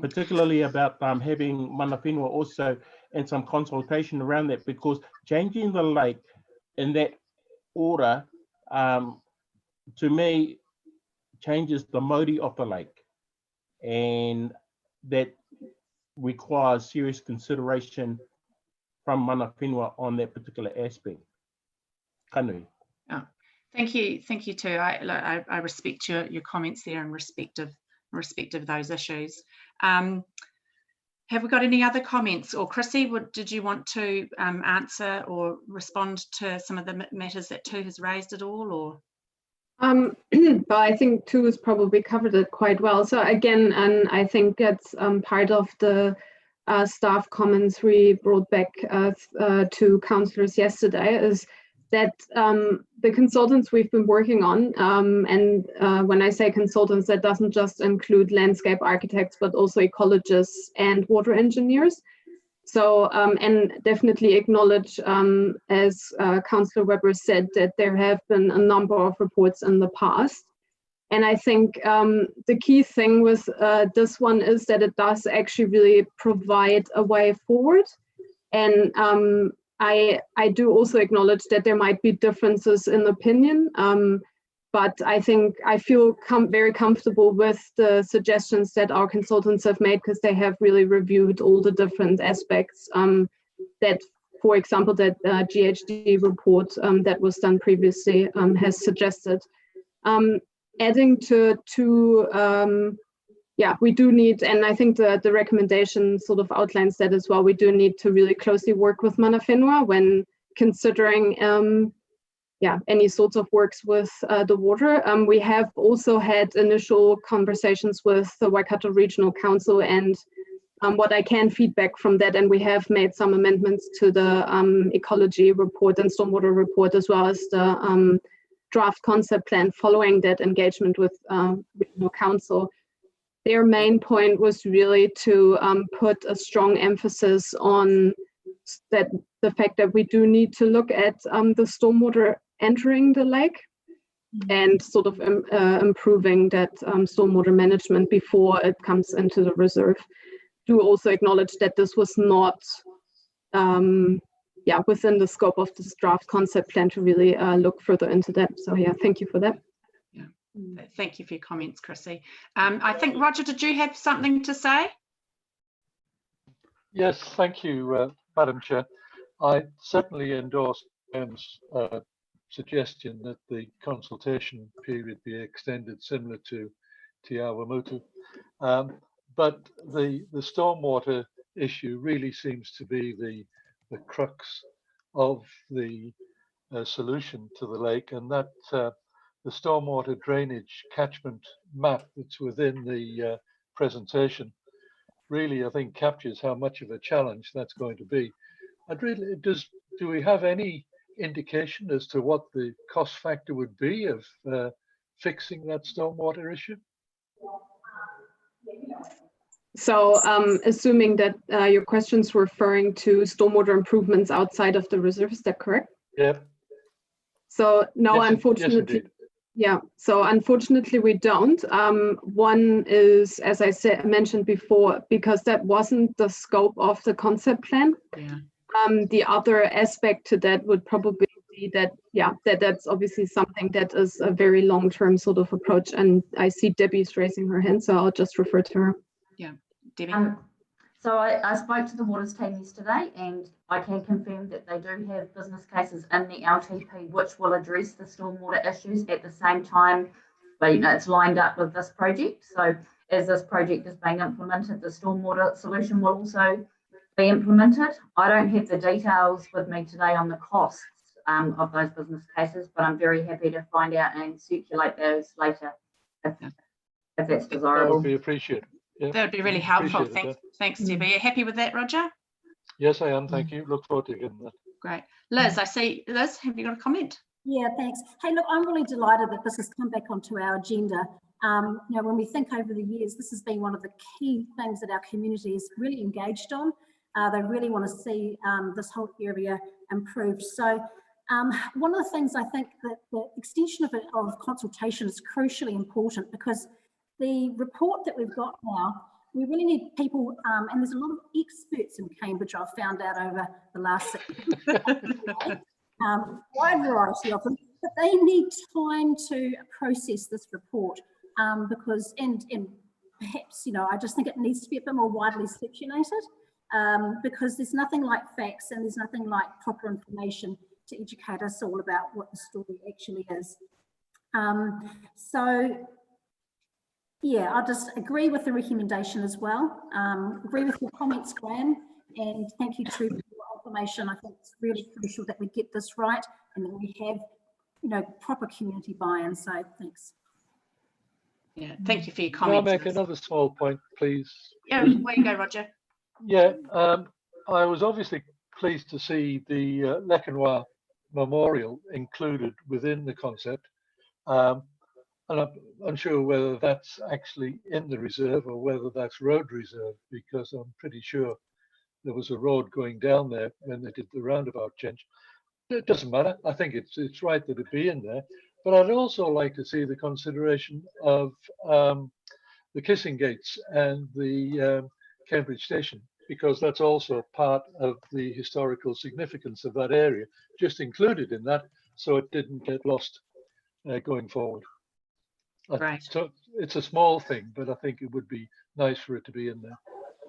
particularly about having mana whenua also and some consultation around that, because changing the lake in that order, to me, changes the modi of the lake, and that requires serious consideration from mana whenua on that particular aspect. Kanui. Oh, thank you too. I respect your comments there in respect of those issues. Have we got any other comments? Or Chrissy, did you want to answer or respond to some of the matters that Tu has raised at all, or? But I think Tu has probably covered it quite well. So again, and I think that's part of the staff comments we brought back to councillors yesterday is that the consultants we've been working on, and when I say consultants, that doesn't just include landscape architects, but also ecologists and water engineers. So, and definitely acknowledge, as Councillor Webber said, that there have been a number of reports in the past. And I think the key thing with this one is that it does actually really provide a way forward. And I do also acknowledge that there might be differences in opinion, but I think I feel very comfortable with the suggestions that our consultants have made, because they have really reviewed all the different aspects that, for example, that GHD report that was done previously has suggested. Adding to yeah, we do need, and I think the recommendation sort of outlines that as well, we do need to really closely work with Mana Whenua when considering yeah, any sorts of works with the water. We have also had initial conversations with the Waikato Regional Council, and what I can feedback from that, and we have made some amendments to the ecology report and stormwater report, as well as the draft concept plan following that engagement with Regional Council. Their main point was really to put a strong emphasis on that, the fact that we do need to look at the stormwater entering the lake and sort of improving that stormwater management before it comes into the reserve. Do also acknowledge that this was not yeah, within the scope of this draft concept plan to really look further into that. So yeah, thank you for that. Yeah, thank you for your comments, Chrissy. I think, Roger, did you have something to say? Yes, thank you, Madam Chair. I certainly endorse Pam's suggestion that the consultation period be extended similar to Te Awamutu. But the stormwater issue really seems to be the crux of the solution to the lake, and that the stormwater drainage catchment map that's within the presentation really, I think, captures how much of a challenge that's going to be. And really, do we have any indication as to what the cost factor would be of fixing that stormwater issue? So assuming that your question's referring to stormwater improvements outside of the reserve, is that correct? Yeah. So no, yes, unfortunately, yes, yeah. So unfortunately we don't. One is, as I mentioned before, because that wasn't the scope of the concept plan. Yeah. The other aspect to that would probably be that, yeah, that's obviously something that is a very long-term sort of approach. And I see Debbie's raising her hand, so I'll just refer to her. Yeah, Debbie. So I spoke to the Waters team yesterday, and I can confirm that they do have business cases in the LTP which will address the stormwater issues at the same time. But you know, it's lined up with this project. So as this project is being implemented, the stormwater solution will also be implemented. I don't have the details with me today on the costs of those business cases, but I'm very happy to find out and circulate those later if that's desirable. That would be appreciated. Yeah. That would be really helpful. Thanks, Debbie. Are you happy with that, Roger? Yes, I am. Thank you. Look forward to getting that. Great. Liz, I see. Liz, have you got a comment? Yeah, thanks. Hey, look, I'm really delighted that this has come back onto our agenda. You know, when we think over the years, this has been one of the key things that our community is really engaged on. They really want to see this whole area improved. So one of the things I think that the extension of consultation is crucially important, because the report that we've got now, we really need people, and there's a lot of experts in Cambridge I've found out over the last 6 months, wide variety of them, but they need time to process this report because, and perhaps, you know, I just think it needs to be a bit more widely circulated because there's nothing like facts and there's nothing like proper information to educate us all about what the story actually is. So, yeah, I just agree with the recommendation as well. Agree with your comments, Graham, and thank you too for your information. I think it's really crucial that we get this right and that we have, you know, proper community buy-in. So thanks. Yeah, thank you for your comments. Can I make another small point, please? Yeah, where you go, Roger. Yeah, I was obviously pleased to see the Lacanois Memorial included within the concept. And I'm unsure whether that's actually in the reserve or whether that's road reserve, because I'm pretty sure there was a road going down there when they did the roundabout change. It doesn't matter. I think it's right that it be in there. But I'd also like to see the consideration of the Kissing Gates and the Cambridge Station, because that's also part of the historical significance of that area, just included in that, so it didn't get lost going forward. Right. So it's a small thing, but I think it would be nice for it to be in there.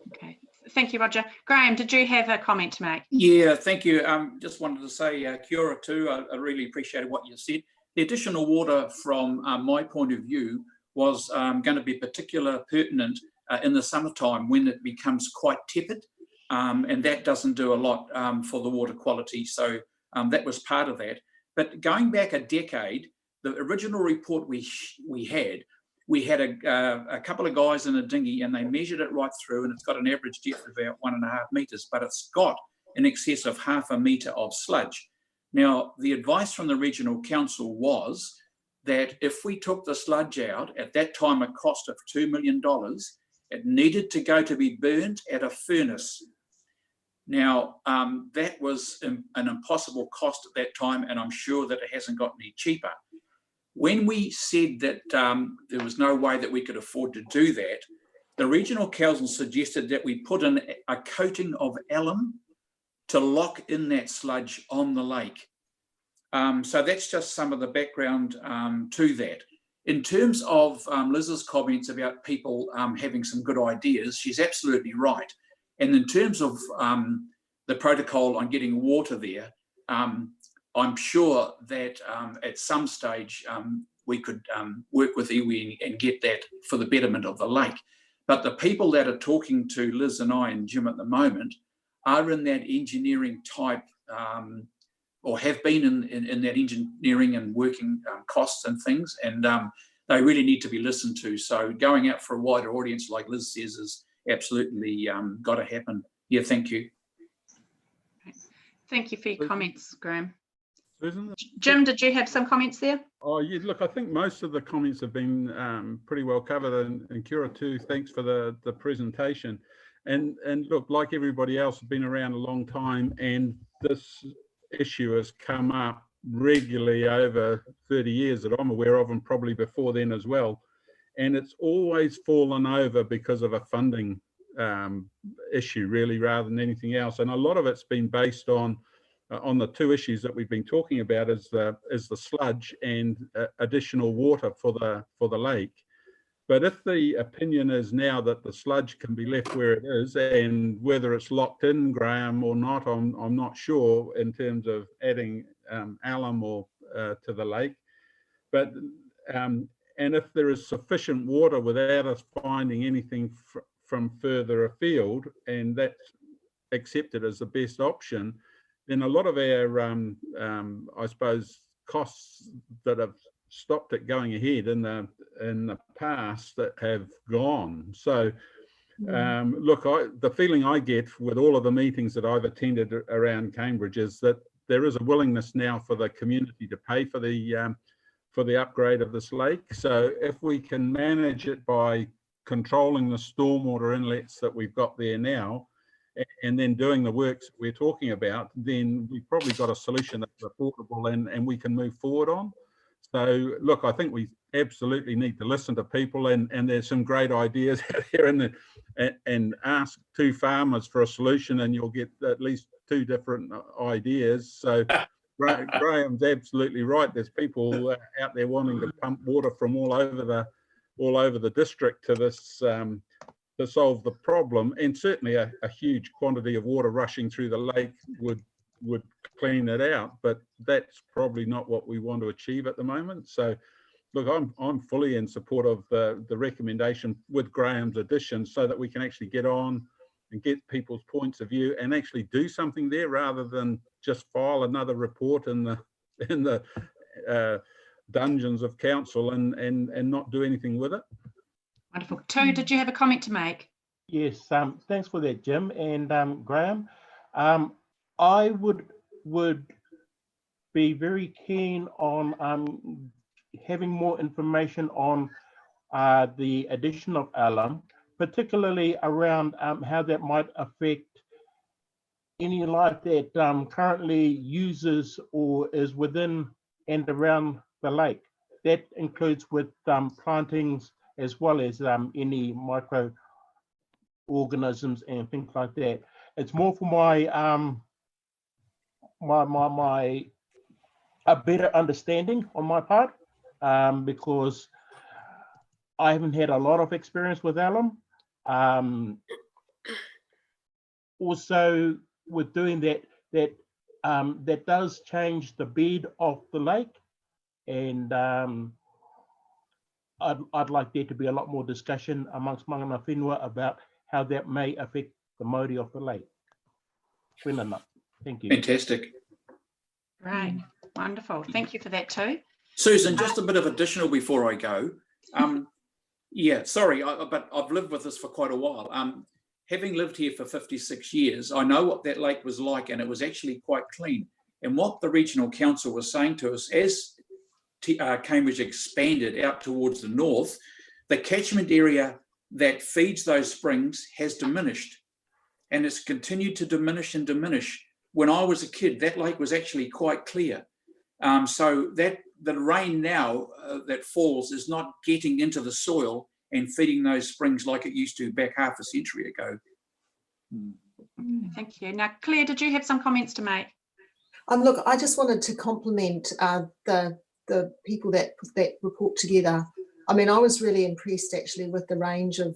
Okay, thank you, Roger. Graham, did you have a comment to make? Yeah, thank you. Just wanted to say kia ora too. I really appreciated what you said. The additional water from my point of view was going to be particularly pertinent in the summertime when it becomes quite tepid, and that doesn't do a lot for the water quality. So that was part of that. But going back a decade, the original report we had a couple of guys in a dinghy, and they measured it right through, and it's got an average depth of about 1.5 meters, but it's got in excess of 0.5 meter of sludge. Now, the advice from the regional council was that if we took the sludge out, at that time a cost of $2 million, it needed to go to be burned at a furnace. Now, that was an impossible cost at that time, and I'm sure that it hasn't got any cheaper. When we said that there was no way that we could afford to do that, the regional council suggested that we put in a coating of alum to lock in that sludge on the lake. So that's just some of the background to that. In terms of Liz's comments about people having some good ideas, she's absolutely right. And in terms of the protocol on getting water there, I'm sure that at some stage we could work with iwi and get that for the betterment of the lake. But the people that are talking to Liz and I and Jim at the moment are in that engineering type, or have been in that engineering and working costs and things, and they really need to be listened to. So going out for a wider audience, like Liz says, is absolutely got to happen. Yeah, thank you. Thank you for your comments, Graham. Susan? Jim, did you have some comments there? Oh, yeah, look, I think most of the comments have been pretty well covered, and kia ora too, thanks for the presentation. And look, like everybody else, I've been around a long time, and this issue has come up regularly over 30 years that I'm aware of, and probably before then as well. And it's always fallen over because of a funding issue, really, rather than anything else. And a lot of it's been based on the two issues that we've been talking about, is the sludge and additional water for the lake. But if the opinion is now that the sludge can be left where it is, and whether it's locked in, Graham, or not, I'm not sure in terms of adding alum or to the lake. But and if there is sufficient water without us finding anything from further afield, and that's accepted as the best option, then a lot of our, I suppose, costs that have stopped it going ahead in the past that have gone. So look, the feeling I get with all of the meetings that I've attended around Cambridge is that there is a willingness now for the community to pay for the upgrade of this lake. So if we can manage it by controlling the stormwater inlets that we've got there now, and then doing the works we're talking about, then we've probably got a solution that's affordable and we can move forward on. So look, I think we absolutely need to listen to people, and there's some great ideas out here, and ask two farmers for a solution and you'll get at least two different ideas. So Graham's absolutely right. There's people out there wanting to pump water from all over the district to this to solve the problem, and certainly a huge quantity of water rushing through the lake would clean it out, but that's probably not what we want to achieve at the moment. So look, I'm fully in support of the recommendation with Graham's addition, so that we can actually get on and get people's points of view and actually do something there, rather than just file another report in the dungeons of council and not do anything with it. Wonderful. To, did you have a comment to make? Yes, thanks for that, Jim and Graham. I would be very keen on having more information on the addition of alum, particularly around how that might affect any life that currently uses or is within and around the lake. That includes with plantings as well as any microorganisms and things like that. It's more for my a better understanding on my part, because I haven't had a lot of experience with alum. Also, with doing that does change the bed of the lake, and I'd like there to be a lot more discussion amongst Mangana Whenua about how that may affect the Māori of the lake. Thank you. Fantastic. Right, wonderful. Thank you for that too. Susan, just a bit of additional before I go. Yeah, sorry, but I've lived with this for quite a while. Having lived here for 56 years, I know what that lake was like, and it was actually quite clean. And what the Regional Council was saying to us, as Cambridge expanded out towards the north, the catchment area that feeds those springs has diminished. And it's continued to diminish and diminish. When I was a kid, that lake was actually quite clear. So that the rain now that falls is not getting into the soil and feeding those springs like it used to back half a century ago. Thank you. Now, Claire, did you have some comments to make? Look, I just wanted to compliment the people that put that report together. I mean, I was really impressed actually with the range of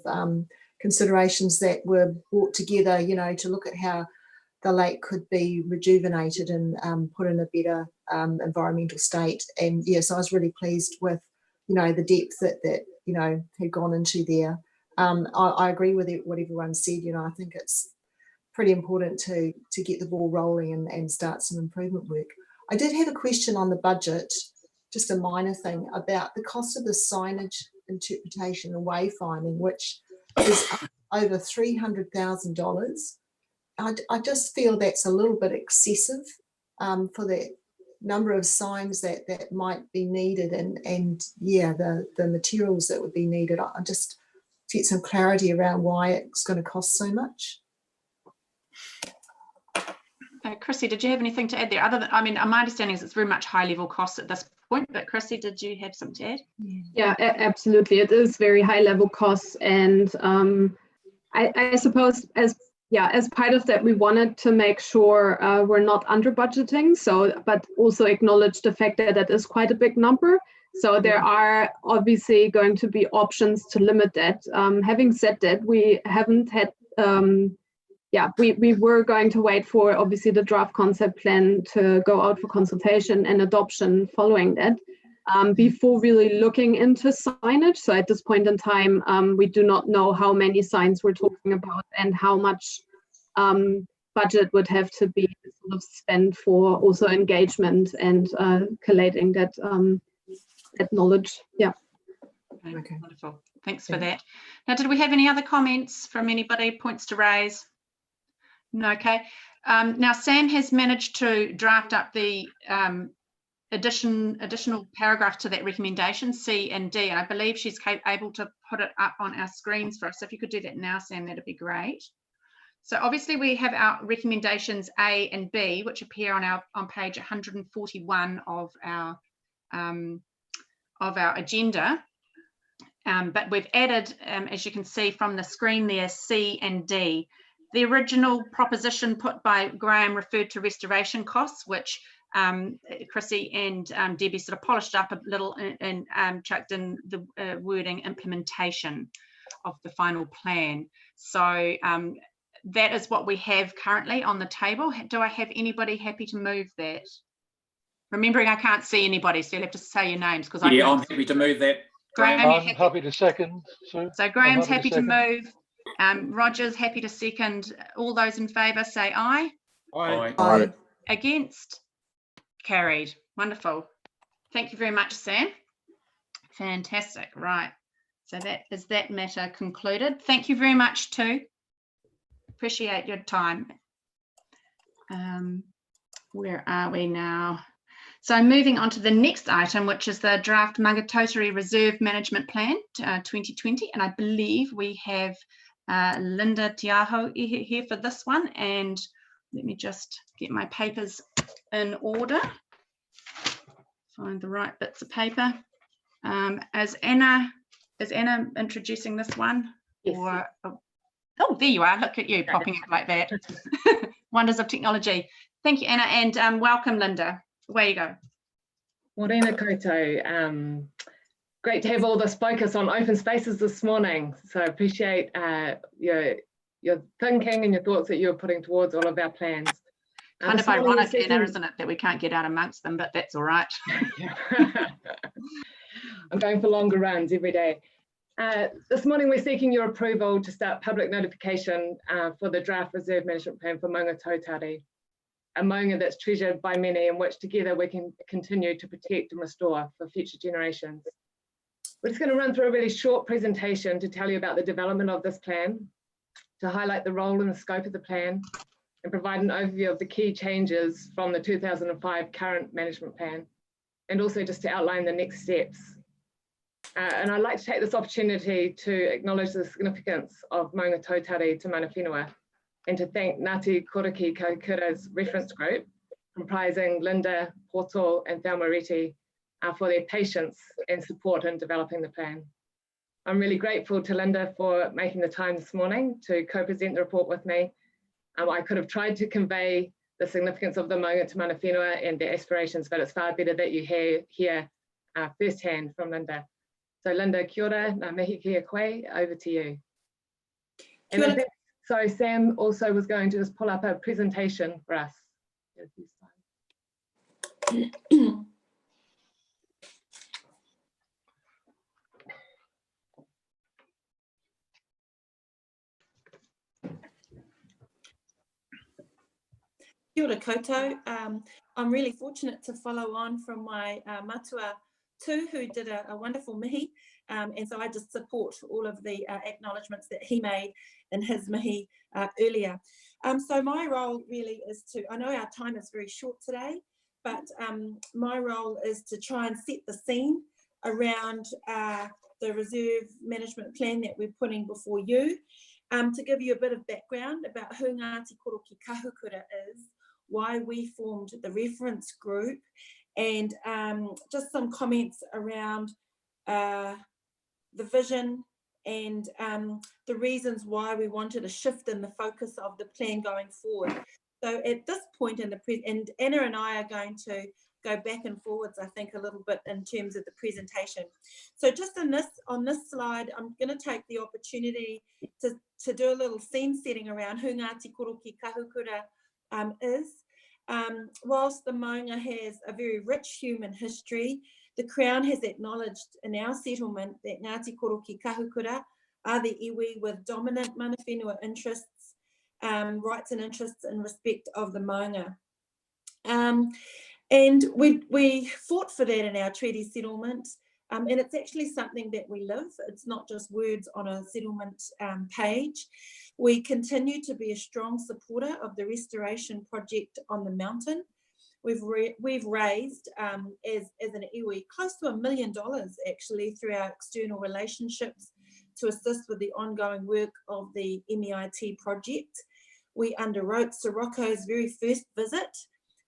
considerations that were brought together, you know, to look at how the lake could be rejuvenated and put in a better environmental state. And yes, I was really pleased with, you know, the depth that you know, had gone into there. I agree with what everyone said. You know, I think it's pretty important to get the ball rolling and start some improvement work. I did have a question on the budget, just a minor thing, about the cost of the signage interpretation and wayfinding, which is over $300,000. I just feel that's a little bit excessive for the number of signs that might be needed, and yeah, the materials that would be needed. I just get some clarity around why it's going to cost so much. Chrissy, did you have anything to add there? Other than, I mean, my understanding is it's very much high level cost at this point, but Chrissy, did you have something to add? Yeah, absolutely. It is very high level costs, and I suppose as part of that, we wanted to make sure we're not under budgeting. So, but also acknowledge the fact that that is quite a big number. So there are obviously going to be options to limit that. Having said that, we haven't had, we were going to wait for obviously the draft concept plan to go out for consultation and adoption following that, before really looking into signage. So at this point in time, we do not know how many signs we're talking about and how much budget would have to be sort of spent for also engagement and collating that knowledge. Yeah. Okay. Wonderful. Thanks for that. Now, did we have any other comments from anybody? Points to raise? No. Okay. Now, Sam has managed to draft up the additional paragraph to that recommendation, C and D, and I believe she's able to put it up on our screens for us. So if you could do that now, Sam, that'd be great. So obviously we have our recommendations A and B, which appear on page 141 of our agenda. But we've added, as you can see from the screen there, C and D. The original proposition put by Graham referred to restoration costs, which Chrissy and Debbie sort of polished up a little and chucked in the wording implementation of the final plan. So that is what we have currently on the table. Do I have anybody happy to move that? Remembering I can't see anybody, so you'll have to say your names. Because yeah, I'm happy to move that. Graham, I'm happy to second. So Graham's happy to move. Roger's happy to second. All those in favour say aye. Aye. Aye. Against? Carried. Wonderful. Thank you very much, Sam. Fantastic. Right. So that is that matter concluded. Thank you very much too. Appreciate your time. Where are we now? So moving on to the next item, which is the draft Maungatautari Reserve Management Plan 2020. And I believe we have Linda Tiaho here for this one. And let me just get my papers in order. Find the right bits of paper. Is Anna introducing this one? Yes. Or, oh, there you are. Look at you popping up like that. Wonders of technology. Thank you, Anna, and welcome, Linda. Away you go. Morena koutou. Great to have all this focus on open spaces this morning. So I appreciate your thinking and your thoughts that you're putting towards all of our plans. Kind of ironic, Anna, isn't it, that we can't get out amongst them, but that's all right. I'm going for longer runs every day. This morning we're seeking your approval to start public notification for the draft reserve management plan for Maungatautari, a maunga that's treasured by many and which together we can continue to protect and restore for future generations. We're just going to run through a really short presentation to tell you about the development of this plan, to highlight the role and the scope of the plan, and provide an overview of the key changes from the 2005 current management plan, and also just to outline the next steps. And I'd like to take this opportunity to acknowledge the significance of Maungatautari to mana whenua, and to thank Ngāti Koroki Kaukura's reference group, comprising Linda, Poto and Thelmariti, for their patience and support in developing the plan. I'm really grateful to Linda for making the time this morning to co-present the report with me. I could have tried to convey the significance of the maunga to mana whenua and their aspirations, but it's far better that you hear firsthand from Linda. So Linda, kia ora, ngā mihi kia koe, over to you. And I think, so Sam also was going to just pull up a presentation for us. Kia ora koutou. I'm really fortunate to follow on from my matua too, who did a wonderful mihi, and so I just support all of the acknowledgements that he made in his mihi earlier. So my role really is to, I know our time is very short today, but my role is to try and set the scene around the reserve management plan that we're putting before you, to give you a bit of background about who Ngāti Koroki Kahukura is, why we formed the reference group, and just some comments around the vision and the reasons why we wanted a shift in the focus of the plan going forward. So at this point in the and Anna and I are going to go back and forwards, I think, a little bit in terms of the presentation. So just on this slide, I'm going to take the opportunity to do a little scene setting around who Ngāti Koroki Kahukura is. Whilst the maunga has a very rich human history, the Crown has acknowledged in our settlement that Ngāti Koroki Kahukura are the iwi with dominant mana whenua interests, rights and interests in respect of the maunga. And we fought for that in our treaty settlement, and it's actually something that we live. It's not just words on a settlement page. We continue to be a strong supporter of the restoration project on the mountain. We've raised, as an iwi, close to $1 million actually through our external relationships to assist with the ongoing work of the MEIT project. We underwrote Sirocco's very first visit,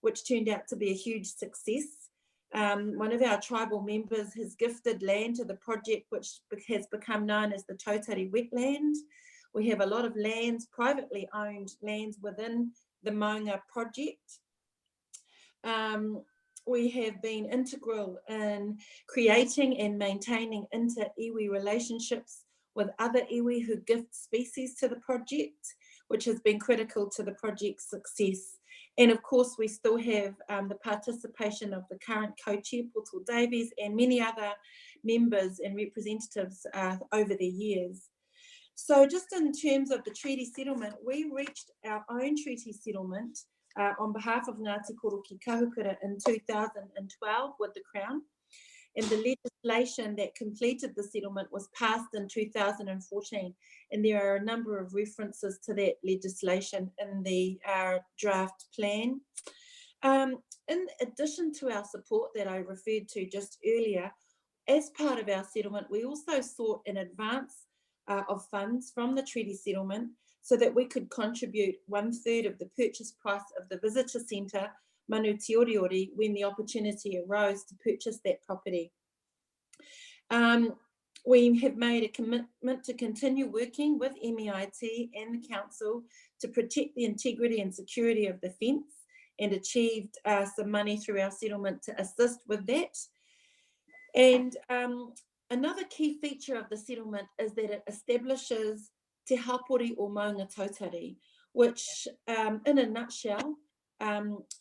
which turned out to be a huge success. One of our tribal members has gifted land to the project, which has become known as the Tautari wetland. We have a lot of lands, privately owned lands within the maunga project. We have been integral in creating and maintaining inter-iwi relationships with other iwi who gift species to the project, which has been critical to the project's success. And of course, we still have the participation of the current co-chair, Poto Davies, and many other members and representatives over the years. So just in terms of the treaty settlement, we reached our own treaty settlement on behalf of Ngāti Koroki Kahukura in 2012 with the Crown. and the legislation that completed the settlement was passed in 2014, and there are a number of references to that legislation in the draft plan. In addition to our support that I referred to just earlier, as part of our settlement, we also sought an advance of funds from the treaty settlement so that we could contribute 1/3 of the purchase price of the visitor centre, Manu Te Oriori, when the opportunity arose to purchase that property. We have made a commitment to continue working with MEIT and the council to protect the integrity and security of the fence, and achieved some money through our settlement to assist with that. And another key feature of the settlement is that it establishes Te Hapori o Maunga Tautari, which in a nutshell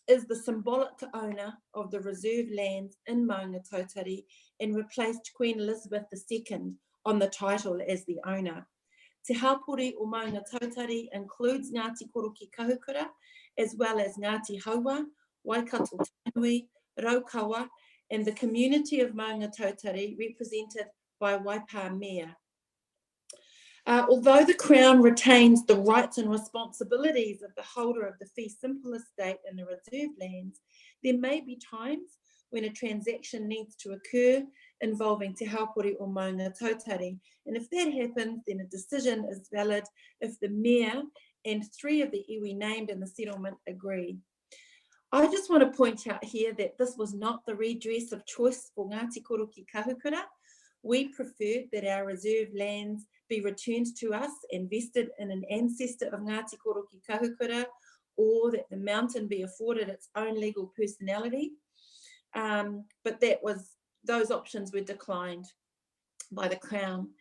is the symbolic owner of the reserve lands in Maunga Tautari and replaced Queen Elizabeth II on the title as the owner. Te Hapori o Maunga Tautari includes Ngāti Koroki Kahukura, as well as Ngāti Haua, Waikato Tainui, Raukawa, and the community of Maunga Tautari represented by Waipa Mayor. Although the Crown retains the rights and responsibilities of the holder of the fee simple estate in the reserve lands, there may be times when a transaction needs to occur involving Te Hapori o Maunga Tautari. And if that happens, then a decision is valid if the Mayor and 3 of the iwi named in the settlement agree. I just want to point out here that this was not the redress of choice for Ngāti Koroki Kahukura. We preferred that our reserve lands be returned to us and vested in an ancestor of Ngāti Koroki Kahukura, or that the mountain be afforded its own legal personality. But those options were declined by the Crown.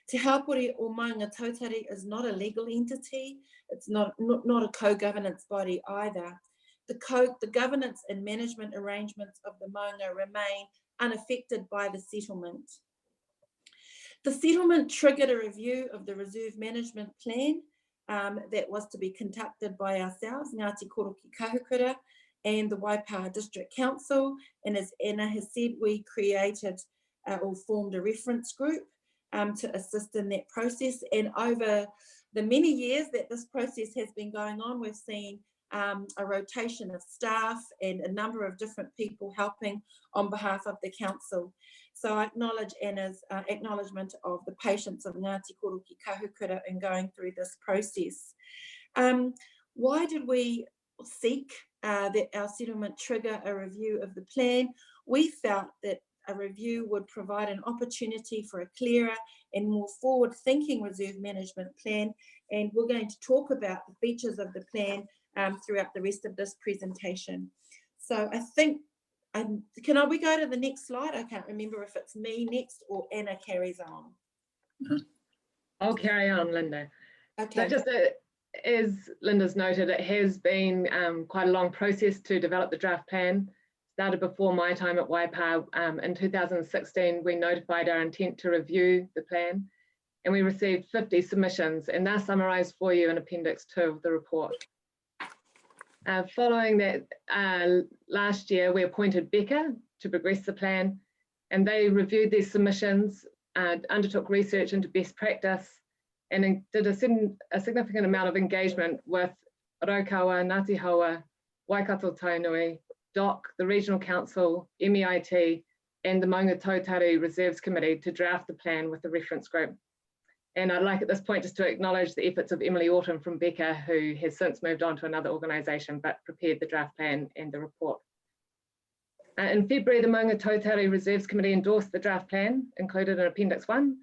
Te Hapori o Maunga Tautari is not a legal entity. It's not a co-governance body either. The governance and management arrangements of the Maunga remain unaffected by the settlement. The settlement triggered a review of the reserve management plan that was to be conducted by ourselves, Ngāti Koroki Kahukura, and the Waipa District Council. And as Anna has said, we created or formed a reference group to assist in that process. And over the many years that this process has been going on, we've seen a rotation of staff and a number of different people helping on behalf of the council. So I acknowledge Anna's acknowledgement of the patience of Ngāti Koroki Kahukura in going through this process. Why did we seek that our settlement trigger a review of the plan? We felt that a review would provide an opportunity for a clearer and more forward-thinking reserve management plan, and we're going to talk about the features of the plan throughout the rest of this presentation. So I think, can we go to the next slide? I can't remember if it's me next or Anna carries on. I'll carry on, Linda. Okay. So just as Linda's noted, it has been quite a long process to develop the draft plan. Started before my time at Waipa. In 2016, we notified our intent to review the plan, and we received 50 submissions, and they're summarised for you in Appendix 2 of the report. Following that, last year, we appointed Becca to progress the plan, and they reviewed these submissions, undertook research into best practice, and did a significant amount of engagement with Raukawa, Ngāti Haua, Waikato Tainui, DOC, the Regional Council, MEIT, and the Maunga Tautari Reserves Committee to draft the plan with the reference group. And I'd like at this point just to acknowledge the efforts of Emily Autumn from Becca, who has since moved on to another organisation, but prepared the draft plan and the report. In February, the Maunga Tautari Reserves Committee endorsed the draft plan, included in Appendix 1,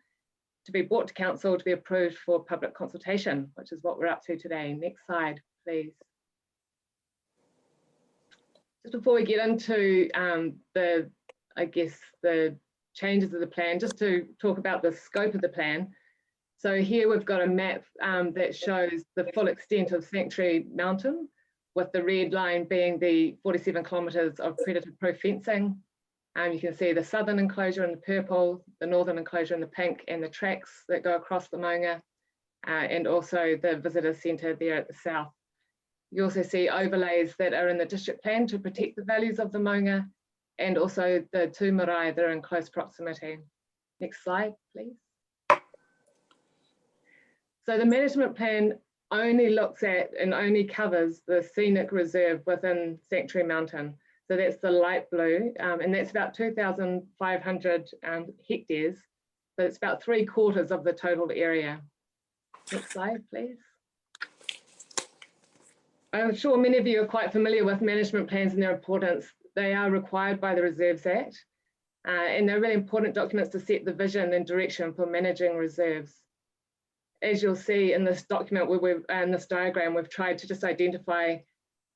to be brought to Council to be approved for public consultation, which is what we're up to today. Next slide, please. Just before we get into the changes of the plan, just to talk about the scope of the plan. So here we've got a map that shows the full extent of Sanctuary Mountain, with the red line being the 47 kilometres of predator-proof fencing. You can see the southern enclosure in the purple, the northern enclosure in the pink, and the tracks that go across the Maunga, and also the visitor centre there at the south. You also see overlays that are in the district plan to protect the values of the Maunga, and also the two marae that are in close proximity. Next slide, please. So the management plan only looks at and only covers the scenic reserve within Sanctuary Mountain. So that's the light blue, and that's about 2,500 hectares. So it's about 3/4 of the total area. Next slide, please. I'm sure many of you are quite familiar with management plans and their importance. They are required by the Reserves Act, and they're really important documents to set the vision and direction for managing reserves. As you'll see in this document, in this diagram, we've tried to just identify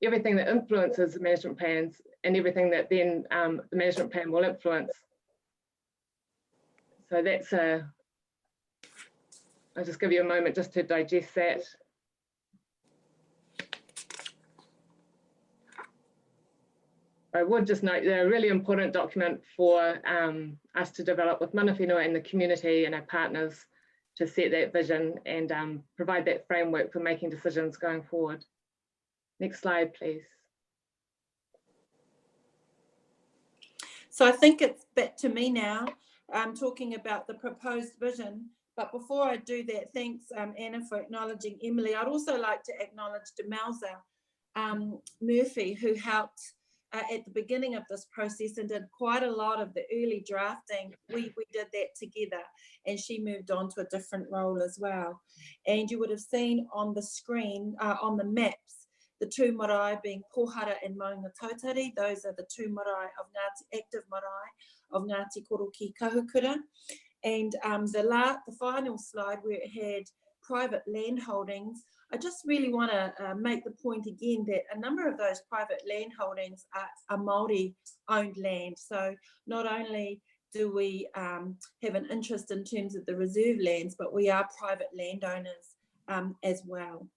everything that influences the management plans and everything that then the management plan will influence. So that's I'll just give you a moment just to digest that. I would just note they're a really important document for us to develop with mana whenua and the community and our partners to set that vision and provide that framework for making decisions going forward. Next slide, please. So I think it's back to me now. I'm talking about the proposed vision. But before I do that, thanks Anna for acknowledging Emily. I'd also like to acknowledge Demelza Murphy, who helped at the beginning of this process and did quite a lot of the early drafting. We did that together, and she moved on to a different role as well. And you would have seen on the screen, on the maps, the two marae being Pohara and Maunga Tautari. Those are the two marae of Ngāti, active marae of Ngāti Koroki Kahukura. And the final slide where it had private land holdings, I just really want to make the point again that a number of those private land holdings are Māori owned land. So not only do we have an interest in terms of the reserve lands, but we are private landowners as well.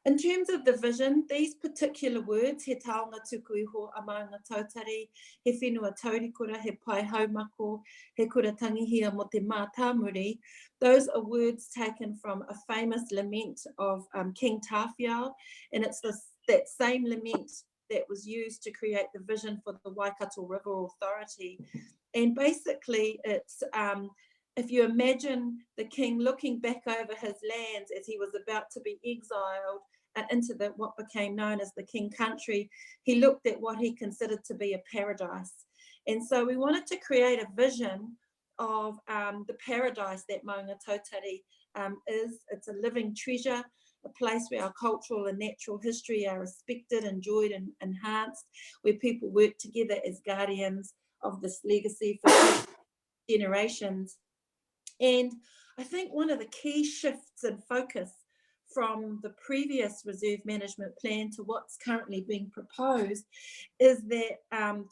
In terms of the vision, these particular words, he taonga tuku iho a maunga tautari, he whenua taurikura, he pai haumako, he kura tangihia mo te mātāmuri, those are words taken from a famous lament of King Tawhiao, and it's that same lament that was used to create the vision for the Waikato River Authority. And basically it's, if you imagine the king looking back over his lands as he was about to be exiled into what became known as the King Country, he looked at what he considered to be a paradise. And so we wanted to create a vision of the paradise that Maunga Tautari is. It's a living treasure, a place where our cultural and natural history are respected, enjoyed and enhanced, where people work together as guardians of this legacy for generations. And I think one of the key shifts in focus from the previous reserve management plan to what's currently being proposed is that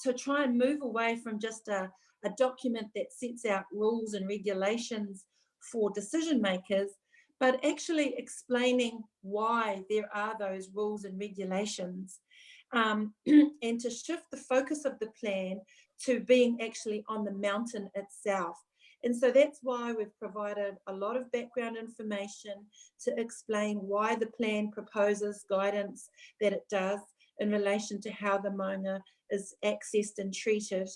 to try and move away from just a document that sets out rules and regulations for decision makers, but actually explaining why there are those rules and regulations, and to shift the focus of the plan to being actually on the mountain itself. And so that's why we've provided a lot of background information to explain why the plan proposes guidance that it does in relation to how the maunga is accessed and treated.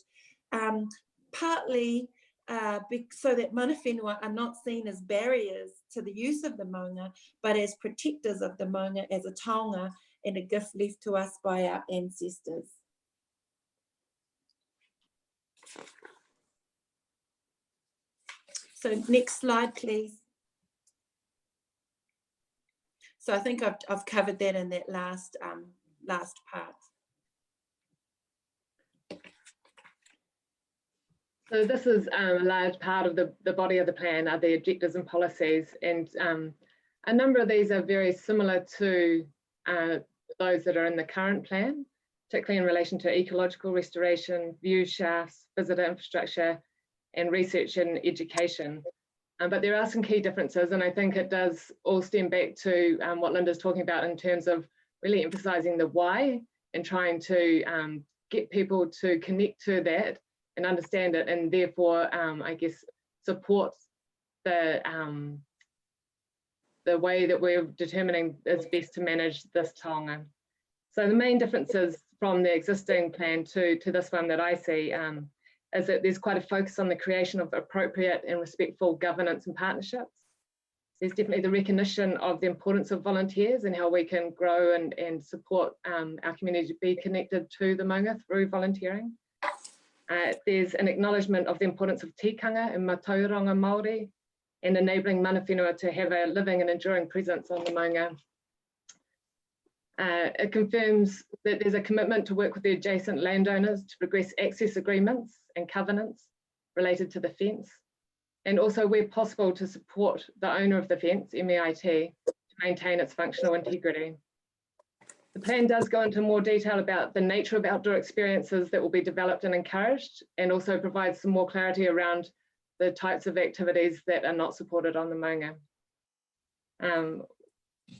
Partly so that mana whenua are not seen as barriers to the use of the maunga, but as protectors of the maunga as a taonga and a gift left to us by our ancestors. So next slide, please. So I think I've covered that in that last part. So this is a large part of the body of the plan are the objectives and policies, and a number of these are very similar to those that are in the current plan, particularly in relation to ecological restoration, view shafts, visitor infrastructure, and research and education. But there are some key differences, and I think it does all stem back to what Linda's talking about in terms of really emphasising the why and trying to get people to connect to that and understand it, and therefore, I guess, support the way that we're determining is best to manage this taonga. So the main differences from the existing plan to this one that I see is that there's quite a focus on the creation of appropriate and respectful governance and partnerships. There's definitely the recognition of the importance of volunteers and how we can grow and support our community to be connected to the maunga through volunteering. There's an acknowledgement of the importance of tikanga and matauranga Māori and enabling mana whenua to have a living and enduring presence on the maunga. It confirms that there's a commitment to work with the adjacent landowners to progress access agreements and covenants related to the fence, and also where possible to support the owner of the fence, MEIT, to maintain its functional integrity. The plan does go into more detail about the nature of outdoor experiences that will be developed and encouraged, and also provides some more clarity around the types of activities that are not supported on the maunga.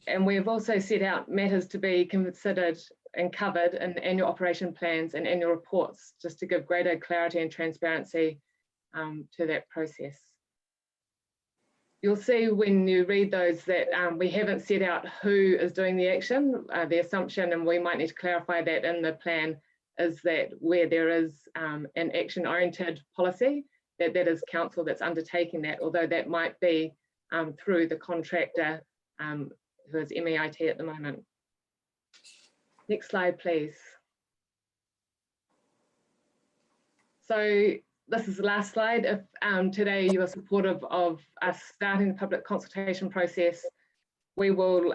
And we have also set out matters to be considered and covered in annual operation plans and annual reports, just to give greater clarity and transparency to that process. You'll see when you read those that we haven't set out who is doing the action. The assumption, and we might need to clarify that in the plan, is that where there is an action-oriented policy, that is council that's undertaking that, although that might be through the contractor who is MEIT at the moment. Next slide, please. So this is the last slide. If today you are supportive of us starting the public consultation process, we will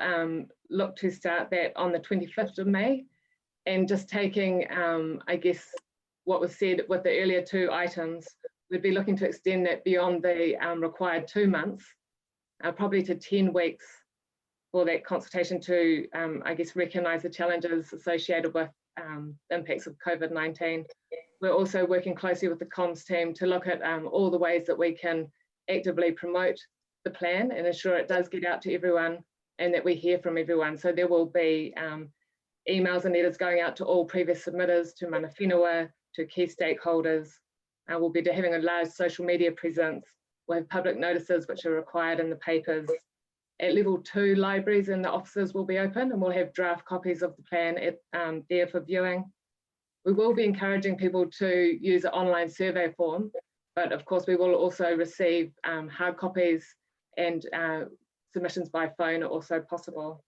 look to start that on the 25th of May. And just taking, I guess, what was said with the earlier two items, we'd be looking to extend that beyond the required 2 months, probably to 10 weeks for that consultation to, I guess, recognise the challenges associated with the impacts of COVID-19. We're also working closely with the comms team to look at all the ways that we can actively promote the plan and ensure it does get out to everyone and that we hear from everyone. So there will be emails and letters going out to all previous submitters, to mana whenua, to key stakeholders. We'll be having a large social media presence. We'll have public notices which are required in the papers. At level 2, libraries and the offices will be open, and we'll have draft copies of the plan there for viewing. We will be encouraging people to use an online survey form, but of course we will also receive hard copies, and submissions by phone are also possible.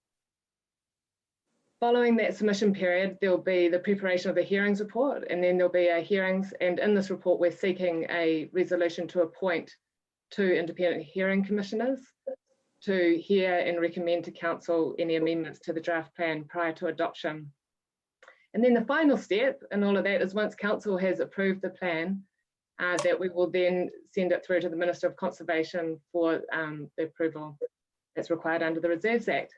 Following that submission period, there'll be the preparation of the hearings report, and then there'll be a hearings, and in this report we're seeking a resolution to appoint 2 independent hearing commissioners to hear and recommend to council any amendments to the draft plan prior to adoption. And then the final step in all of that is once council has approved the plan, that we will then send it through to the Minister of Conservation for the approval that's required under the Reserves Act.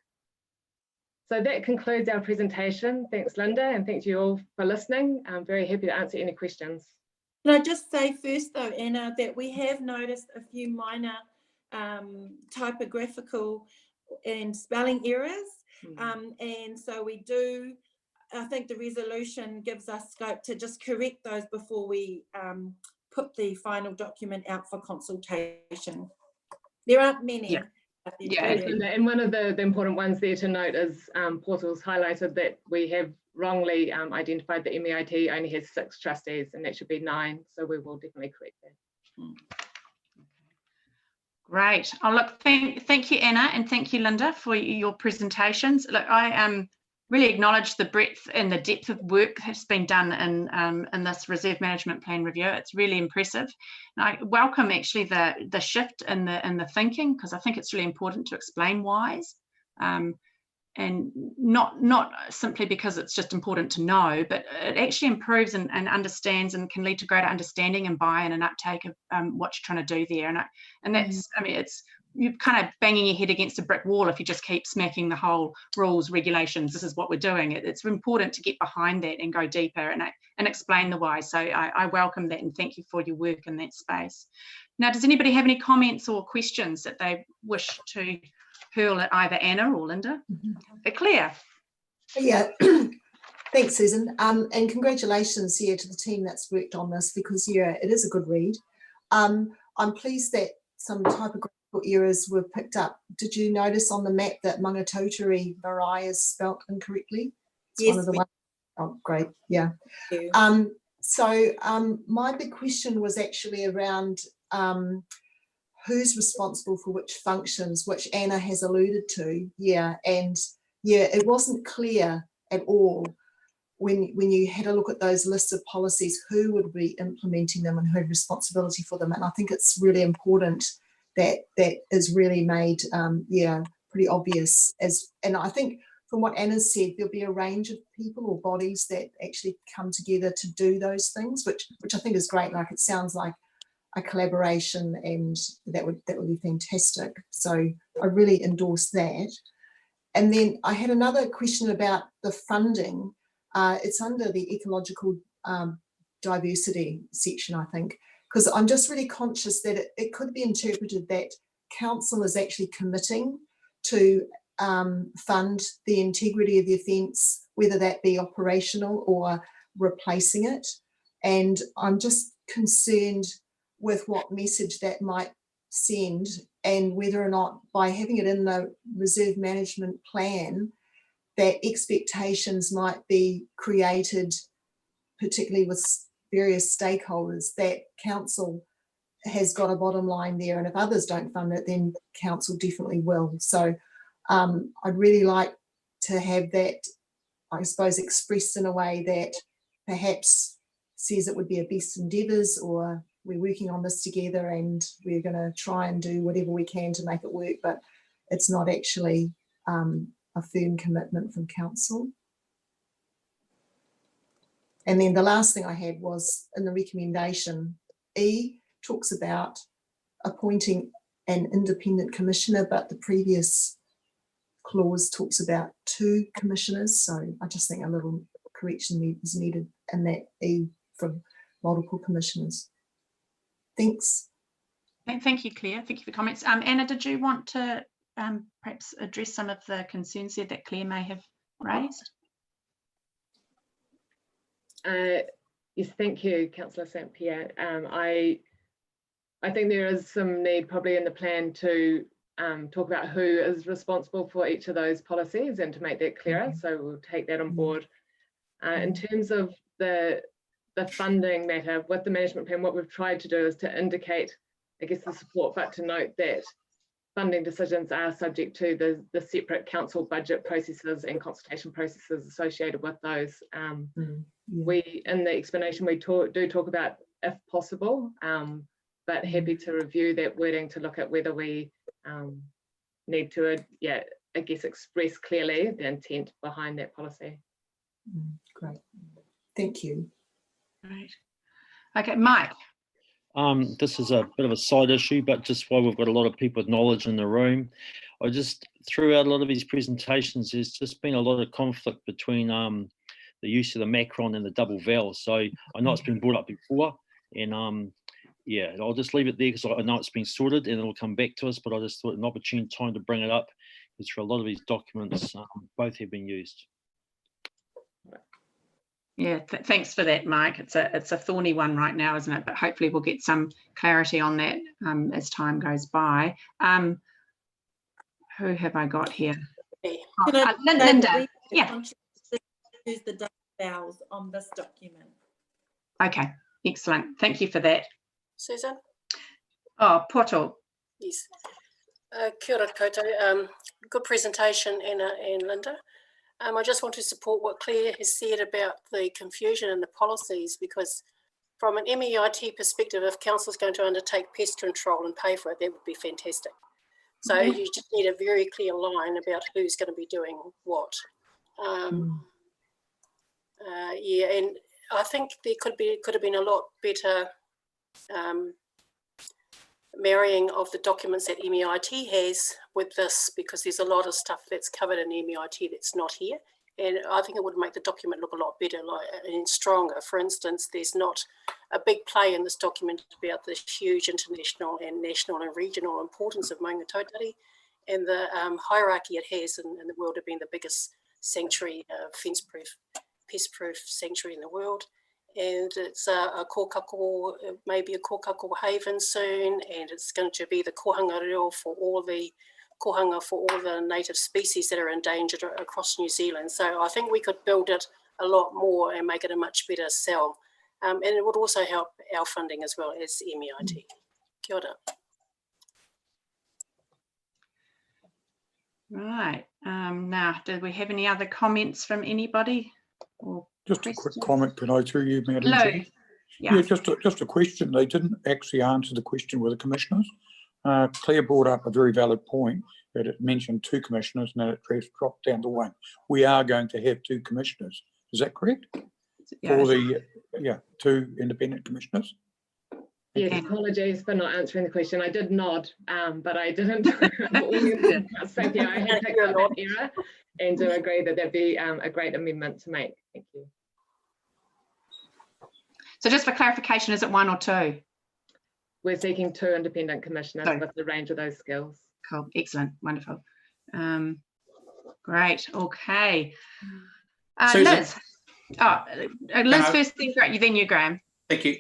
So that concludes our presentation. Thanks, Linda, and thank you all for listening. I'm very happy to answer any questions. Can I just say first though, Anna, that we have noticed a few minor typographical and spelling errors. And so we do, I think the resolution gives us scope to just correct those before we put the final document out for consultation. There aren't many. Yeah. And one of the important ones there to note is Portal's highlighted that we have wrongly identified that MEIT only has 6 trustees, and that should be 9. So we will definitely correct that. Great. Oh, look, thank you, Anna, and thank you, Linda, for your presentations. Look, I really acknowledge the breadth and the depth of work that's been done in this reserve management plan review. It's really impressive. And I welcome actually the shift in the thinking, because I think it's really important to explain whys, and not simply because it's just important to know, but it actually improves and understands and can lead to greater understanding and buy-in and uptake of what you're trying to do there. And that's, I mean, you're kind of banging your head against a brick wall if you just keep smacking the whole rules, regulations, this is what we're doing. It's important to get behind that and go deeper and explain the why. So I welcome that and thank you for your work in that space. Now, does anybody have any comments or questions that they wish to hurl at either Anna or Linda? Claire. Yeah, thanks, Susan. And congratulations here to the team that's worked on this, because yeah, it is a good read. I'm pleased that some typographical errors were picked up. Did you notice on the map that Maungatautari Marae is spelt incorrectly? It's yes, one of the ones. Oh, great. Yeah. My big question was actually around who's responsible for which functions, which Anna has alluded to. Yeah, and yeah, it wasn't clear at all when you had a look at those lists of policies, who would be implementing them and who had responsibility for them. And I think it's really important that that is really made, pretty obvious. And I think from what Anna said, there'll be a range of people or bodies that actually come together to do those things, which I think is great. Like, it sounds like a collaboration, and that would be fantastic. So I really endorse that. And then I had another question about the funding. It's under the Ecological Diversity section, I think, because I'm just really conscious that it could be interpreted that council is actually committing to fund the integrity of the offence, whether that be operational or replacing it. And I'm just concerned with what message that might send, and whether or not, by having it in the reserve management plan, that expectations might be created, particularly with various stakeholders, that council has got a bottom line there, and if others don't fund it, then council definitely will. So I'd really like to have that, I suppose, expressed in a way that perhaps says it would be a best endeavours, or we're working on this together and we're going to try and do whatever we can to make it work, but it's not actually a firm commitment from council. And then the last thing I had was in the recommendation, E talks about appointing an independent commissioner, but the previous clause talks about 2 commissioners. So I just think a little correction is needed in that E for multiple commissioners. Thanks. Thank you, Claire. Thank you for comments. Anna, did you want to perhaps address some of the concerns there that Claire may have raised? Yes, thank you, Councillor St Pierre. I think there is some need probably in the plan to talk about who is responsible for each of those policies and to make that clearer. So we'll take that on board. In terms of the funding matter with the management plan, what we've tried to do is to indicate, I guess, the support, but to note that funding decisions are subject to the separate council budget processes and consultation processes associated with those. We, in the explanation, we do talk about if possible, but happy to review that wording to look at whether we need to, I guess, express clearly the intent behind that policy. Great, thank you. Right. Okay, Mike. This is a bit of a side issue, but just while we've got a lot of people with knowledge in the room, I just throughout a lot of these presentations, there's just been a lot of conflict between the use of the macron and the double vowels. So I know it's been brought up before, and I'll just leave it there because I know it's been sorted and it'll come back to us, but I just thought an opportune time to bring it up because for a lot of these documents, both have been used. Yeah, thanks for that, Mike. It's a thorny one right now, isn't it? But hopefully we'll get some clarity on that as time goes by. Who have I got here? Linda. Yeah. Use the double vowels on this document. Okay, excellent. Thank you for that. Susan? Oh, Poto. Yes. Kia ora koutou. Good presentation, Anna and Linda. I just want to support what Claire has said about the confusion in the policies, because from an MEIT perspective, if council is going to undertake pest control and pay for it, that would be fantastic. So you just need a very clear line about who's going to be doing what. And I think there could have been a lot better marrying of the documents that MEIT has with this, because there's a lot of stuff that's covered in MEIT that's not here, and I think it would make the document look a lot better and stronger. For instance, there's not a big play in this document about the huge international and national and regional importance of Maunga Tautari and the hierarchy it has in the world of being the biggest sanctuary, pest-proof sanctuary in the world. And it's a kōkako, maybe a kōkako haven soon, and it's going to be the kohanga reo for all the kohanga for all the native species that are endangered across New Zealand. So I think we could build it a lot more and make it a much better sell. And it would also help our funding as well as MEIT. Kia ora. Right. Now, do we have any other comments from anybody? Or just questions? a quick comment, can I, through you, Madam Lou. Chair? Yeah. Yeah, just a question. They didn't actually answer the question with the commissioners. Claire brought up a very valid point that it mentioned 2 commissioners and then it dropped down to 1. We are going to have 2 commissioners. Is that correct? Yeah. For the 2 independent commissioners? Yes, apologies for not answering the question. I did nod, but I didn't. Thank you. I had picked up that error and do agree that that'd be a great amendment to make. Thank you. So just for clarification, is it 1 or 2? We're seeking 2 independent commissioners with the range of those skills. Cool, excellent, wonderful. Great, okay. Liz. Oh, Liz first, then you, Graham. Thank you.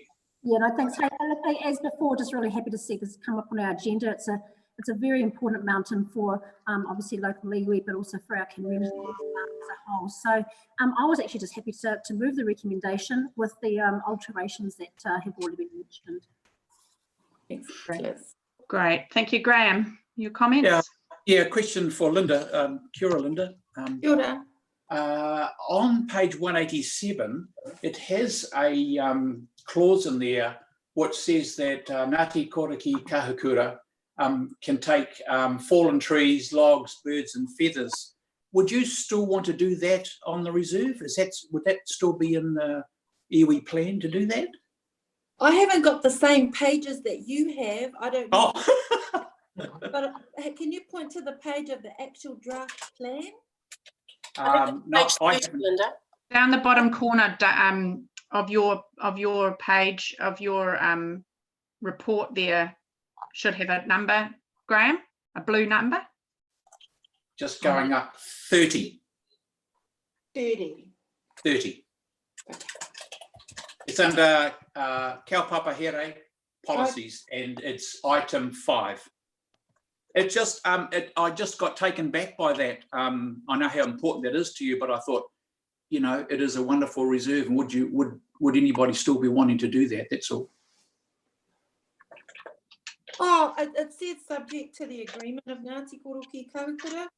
Yeah, no, thanks. Hey, look, as before, just really happy to see this come up on our agenda. It's a very important mountain for obviously local iwi, but also for our community as a whole. So I was actually just happy to move the recommendation with the alterations that have already been mentioned. Thanks. Great, thank you, Graham. Your comments? Yeah, question for Linda. Kia ora, Linda. Kia ora. On page 187, it has a clause in there which says that Ngāti Koraki Kahukura can take fallen trees, logs, birds and feathers. Would you still want to do that on the reserve? Would that still be in the iwi plan to do that? I haven't got the same pages that you have. I don't know. Oh. But can you point to the page of the actual draft plan? No, Linda. Down the bottom corner of your page of your report there should have a number, Graham, a blue number. Just going up 30. 30. 30. It's under Kaupapa Here policies and it's item 5. It just, I just got taken back by that. I know how important that is to you, but I thought, you know, it is a wonderful reserve, and would anybody still be wanting to do that? That's all. Oh, it says subject to the agreement of Ngāti Koroki Kahukura.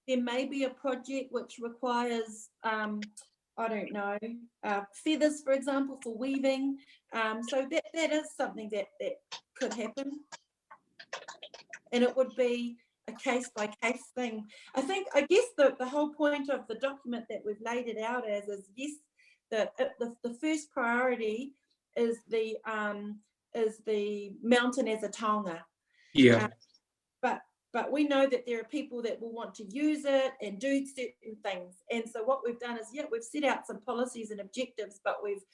There may be a project which requires, I don't know, feathers, for example, for weaving. So that is something that could happen. And it would be a case-by-case thing. I guess the whole point of the document that we've laid it out as is, yes, the first priority is the mountain as a taonga. Yeah. But we know that there are people that will want to use it and do certain things. And so what we've done is, we've set out some policies and objectives, but we've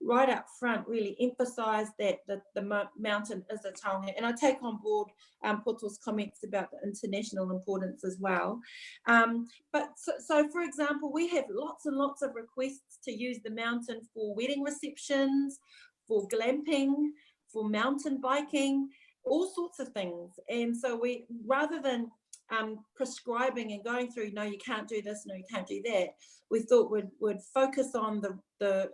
right up front really emphasised that the mountain is a taonga. And I take on board Poto's comments about the international importance as well. But so for example, we have lots and lots of requests to use the mountain for wedding receptions, for glamping, for mountain biking, all sorts of things. And so we, rather than prescribing and going through, no, you can't do this, no, you can't do that, we thought we'd focus on the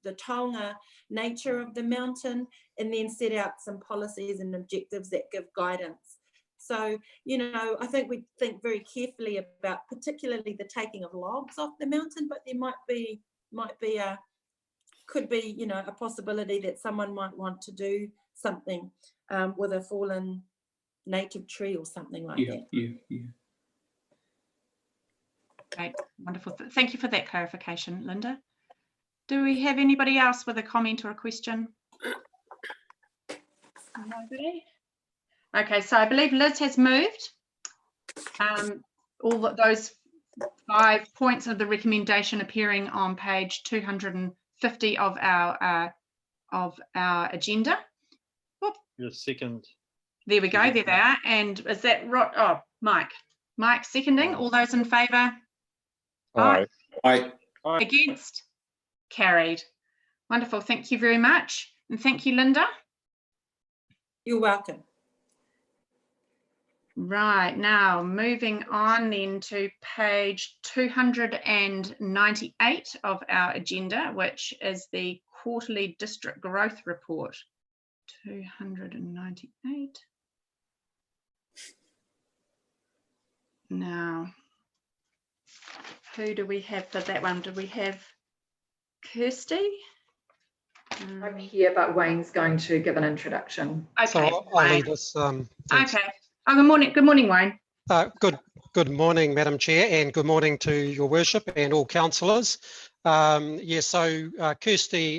taonga nature of the mountain and then set out some policies and objectives that give guidance. So, you know, I think we think very carefully about particularly the taking of logs off the mountain, but there could be, you know, a possibility that someone might want to do something with a fallen native tree or something like that. Yeah. Great, wonderful. Thank you for that clarification, Linda. Do we have anybody else with a comment or a question? Nobody? Okay, so I believe Liz has moved all those 5 points of the recommendation appearing on page 250 of our agenda. Your second. There we go, there they are. And is that right? Oh, Mike seconding. All those in favour? Aye. Aye. Against? Carried. Wonderful, thank you very much. And thank you, Linda. You're welcome. Right, now moving on then to page 298 of our agenda, which is the quarterly district growth report. 298. Now, who do we have for that one? Do we have Kirsty? I'm here, but Wayne's going to give an introduction. Okay, so I'll lead this. Okay. Oh, good morning. Good morning, Wayne. Good morning, Madam Chair, and good morning to your worship and all councillors. Kirsty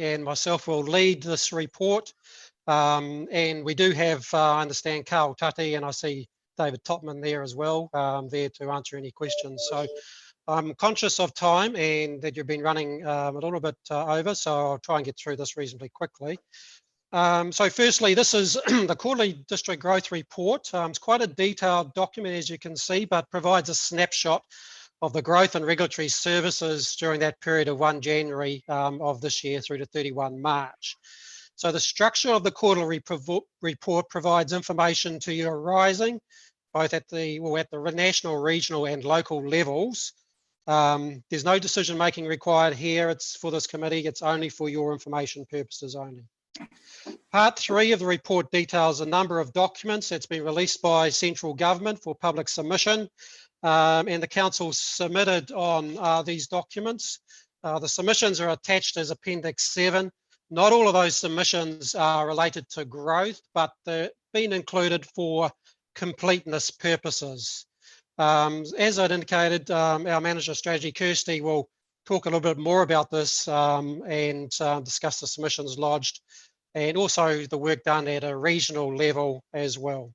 and myself will lead this report, and we do have, I understand, Carl Tati, and I see David Topman there as well, there to answer any questions. So I'm conscious of time and that you've been running a little bit over, so I'll try and get through this reasonably quickly. So firstly, this is the quarterly district growth report. It's quite a detailed document, as you can see, but provides a snapshot of the growth in regulatory services during that period of 1 January of this year through to 31 March. So the structure of the quarterly report provides information to you arising both at the national, regional and local levels. There's no decision making required here. It's for this committee. It's only for your information purposes only. Part 3 of the report details a number of documents that's been released by central government for public submission, and the council submitted on these documents. The submissions are attached as Appendix 7. Not all of those submissions are related to growth, but they've been included for completeness purposes. As I'd indicated, our Manager of Strategy, Kirsty, will talk a little bit more about this and discuss the submissions lodged and also the work done at a regional level as well.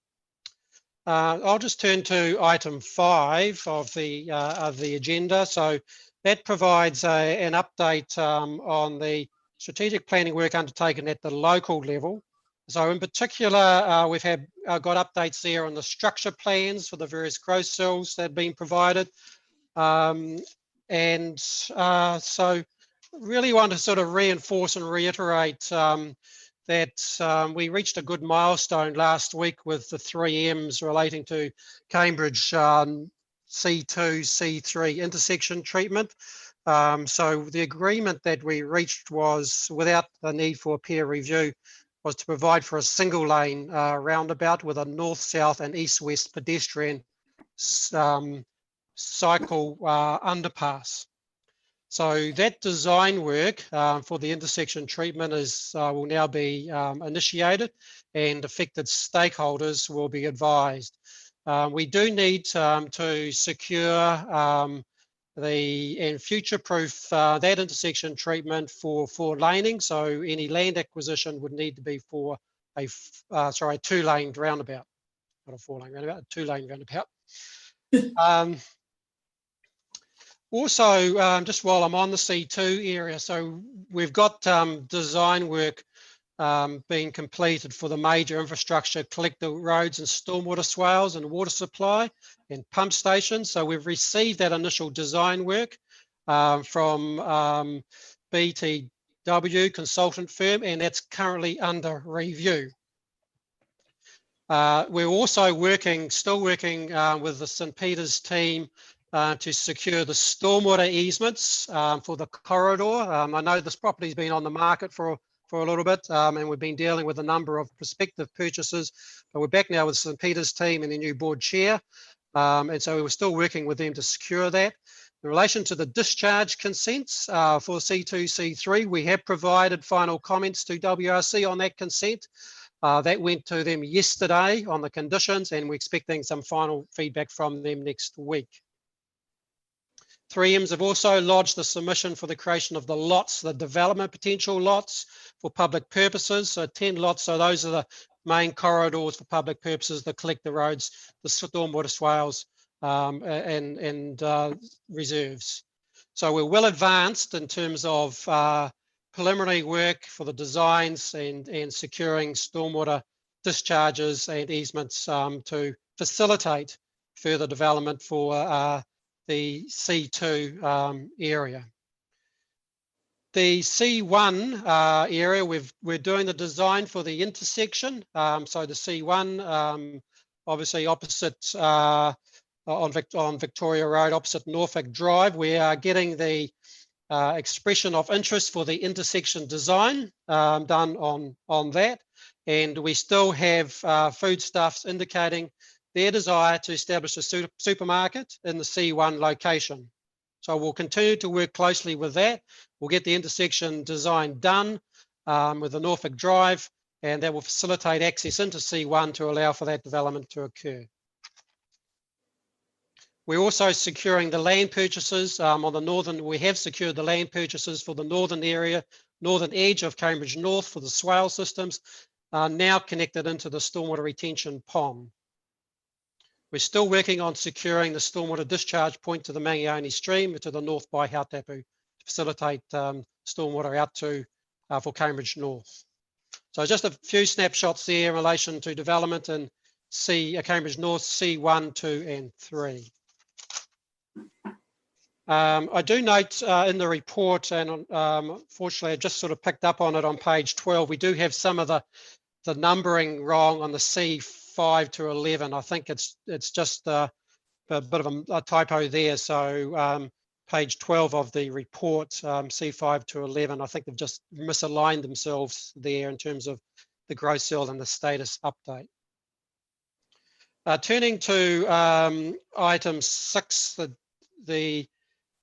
I'll just turn to item 5 of the agenda. So that provides an update on the strategic planning work undertaken at the local level. So in particular, we've got updates there on the structure plans for the various growth cells that have been provided. So really want to sort of reinforce and reiterate that we reached a good milestone last week with the 3 M's relating to Cambridge C2, C3 intersection treatment. So the agreement that we reached was, without the need for peer review, was to provide for a single lane roundabout with a north-south and east-west pedestrian cycle underpass. So that design work for the intersection treatment will now be initiated, and affected stakeholders will be advised. We do need to secure and future-proof that intersection treatment for 4-laning. So any land acquisition would need to be for a 2-lane roundabout, not a 4-lane roundabout, a 2-lane roundabout. Also, just while I'm on the C2 area, so we've got design work being completed for the major infrastructure, collector roads and stormwater swales and water supply and pump stations. So we've received that initial design work from BTW consultant firm, and that's currently under review. We're also still working with the St. Peter's team to secure the stormwater easements for the corridor. I know this property's been on the market for a little bit, and we've been dealing with a number of prospective purchasers, but we're back now with St. Peter's team and the new board chair, and so we're still working with them to secure that. In relation to the discharge consents for C2, C3, we have provided final comments to WRC on that consent. That went to them yesterday on the conditions, and we're expecting some final feedback from them next week. 3Ms have also lodged the submission for the creation of the lots, the development potential lots for public purposes. So 10 lots, so those are the main corridors for public purposes, the collector roads, the stormwater swales and reserves. So we're well advanced in terms of preliminary work for the designs and securing stormwater discharges and easements to facilitate further development for the C2 area. The C1 area, we're doing the design for the intersection. So the C1 obviously opposite on Victoria Road, opposite Norfolk Drive. We are getting the expression of interest for the intersection design done on that. And we still have Foodstuffs indicating their desire to establish a supermarket in the C1 location. So we'll continue to work closely with that. We'll get the intersection design done with the Norfolk Drive, and that will facilitate access into C1 to allow for that development to occur. We're also securing the land purchases on the northern. We have secured the land purchases for the northern area, northern edge of Cambridge North for the swale systems, now connected into the stormwater retention pond. We're still working on securing the stormwater discharge point to the Mangione stream to the north by Hautapu to facilitate stormwater out to for Cambridge North. So just a few snapshots there in relation to development in Cambridge North C1, 2 and 3. I do note in the report, and fortunately I just sort of picked up on it on page 12, we do have some of the numbering wrong on the C5 to 11. I think it's just a bit of a typo there. So page 12 of the report, C5 to 11, I think they've just misaligned themselves there in terms of the growth cell and the status update. Turning to item 6, the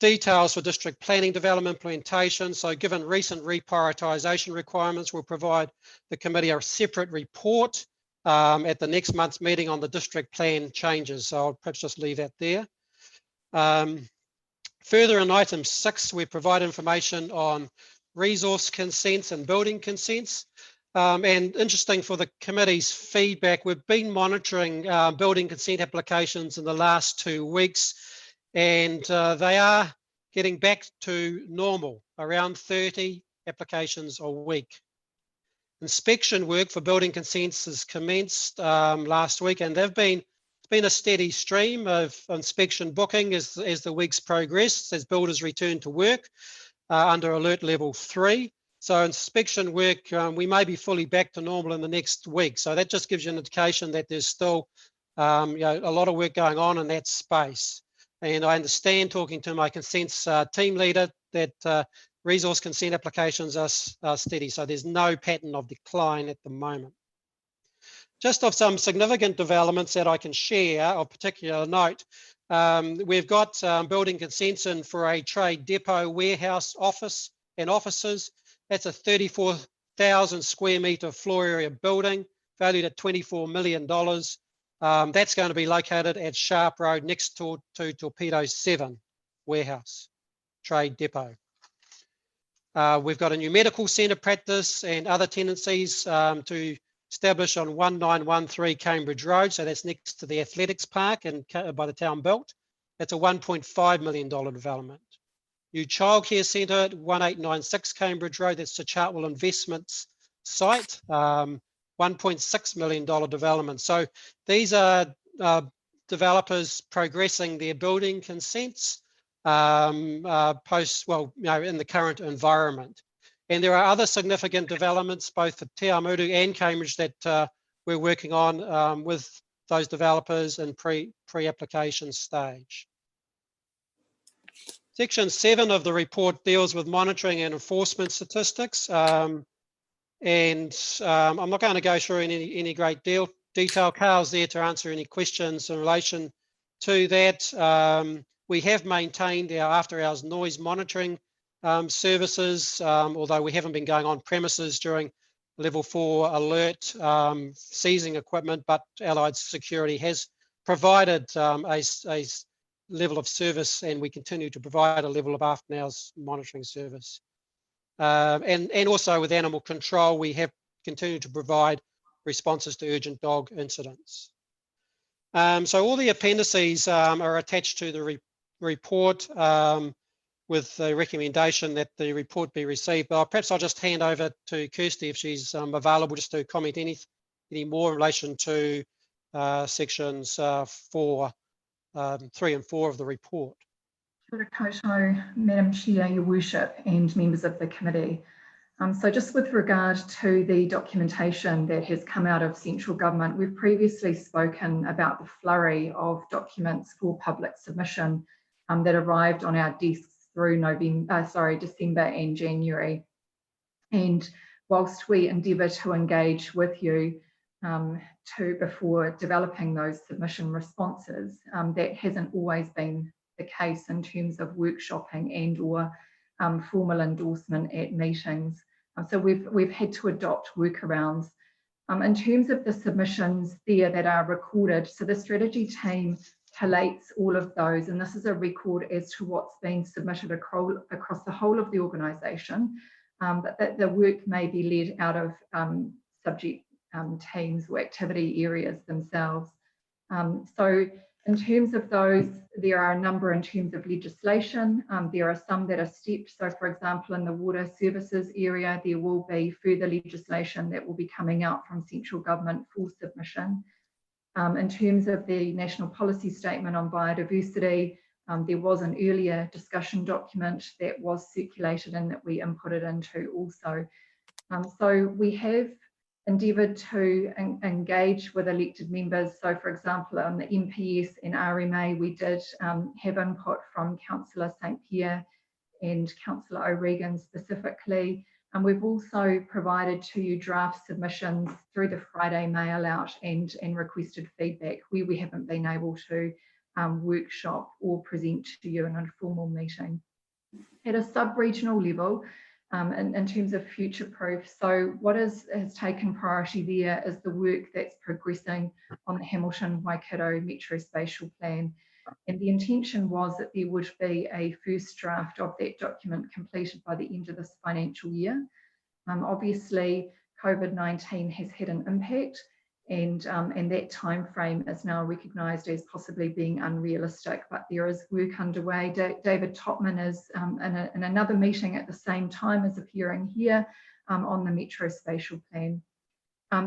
details for district planning development implementation. So given recent reprioritisation requirements, we'll provide the committee a separate report at the next month's meeting on the district plan changes. So I'll perhaps just leave that there. Further in item 6, we provide information on resource consents and building consents. And interesting for the committee's feedback, we've been monitoring building consent applications in the last 2 weeks, and they are getting back to normal, around 30 applications a week. Inspection work for building consents has commenced last week, and it's been a steady stream of inspection booking as the weeks progress, as builders return to work under alert level 3. So inspection work, we may be fully back to normal in the next week. So that just gives you an indication that there's still a lot of work going on in that space. And I understand, talking to my consents team leader, that resource consent applications are steady. So there's no pattern of decline at the moment. Just of some significant developments that I can share of particular note, we've got building consents in for a trade depot, warehouse, office and offices. That's a 34,000 square metre floor area building valued at $24 million. That's going to be located at Sharp Road next to Torpedo 7 warehouse, trade depot. We've got a new medical centre practice and other tenancies to establish on 1913 Cambridge Road. So that's next to the athletics park and by the town belt. That's a $1.5 million development. New childcare centre at 1896 Cambridge Road. That's the Chartwell Investments site. $1.6 million development. So these are developers progressing their building consents in the current environment. And there are other significant developments, both for Te Awamutu and Cambridge, that we're working on with those developers in pre-application stage. Section 7 of the report deals with monitoring and enforcement statistics. I'm not going to go through any great detail. Carl's there to answer any questions in relation to that. We have maintained our after-hours noise monitoring services, although we haven't been going on premises during level 4 alert seizing equipment, but Allied Security has provided a level of service, and we continue to provide a level of after-hours monitoring service. And also with animal control, we have continued to provide responses to urgent dog incidents. So all the appendices are attached to the report with the recommendation that the report be received. But perhaps I'll just hand over to Kirsty if she's available just to comment any more in relation to sections 3 and 4 of the report. Kia ora koutou, Madam Chair, Your Worship, and members of the committee. So just with regard to the documentation that has come out of central government, we've previously spoken about the flurry of documents for public submission that arrived on our desks through December and January. And whilst we endeavour to engage with you before developing those submission responses, that hasn't always been the case in terms of workshopping and or formal endorsement at meetings. So we've had to adopt workarounds. In terms of the submissions there that are recorded, so the strategy team collates all of those, and this is a record as to what's been submitted across the whole of the organisation, but that the work may be led out of subject teams or activity areas themselves. So in terms of those, there are a number in terms of legislation. There are some that are stepped. So for example, in the water services area, there will be further legislation that will be coming out from central government for submission. In terms of the national policy statement on biodiversity, there was an earlier discussion document that was circulated and that we inputted into also. So we have endeavoured to engage with elected members. So for example, on the MPS and RMA, we did have input from Councillor St Pierre and Councillor O'Regan specifically. And we've also provided to you draft submissions through the Friday mail out and requested feedback where we haven't been able to workshop or present to you in a formal meeting. At a sub-regional level, in terms of future-proof, so what has taken priority there is the work that's progressing on the Hamilton Waikato Metro Spatial Plan. And the intention was that there would be a first draft of that document completed by the end of this financial year. Obviously, COVID-19 has had an impact, and that time frame is now recognised as possibly being unrealistic, but there is work underway. David Topman is in another meeting at the same time as appearing here on the Metro Spatial Plan.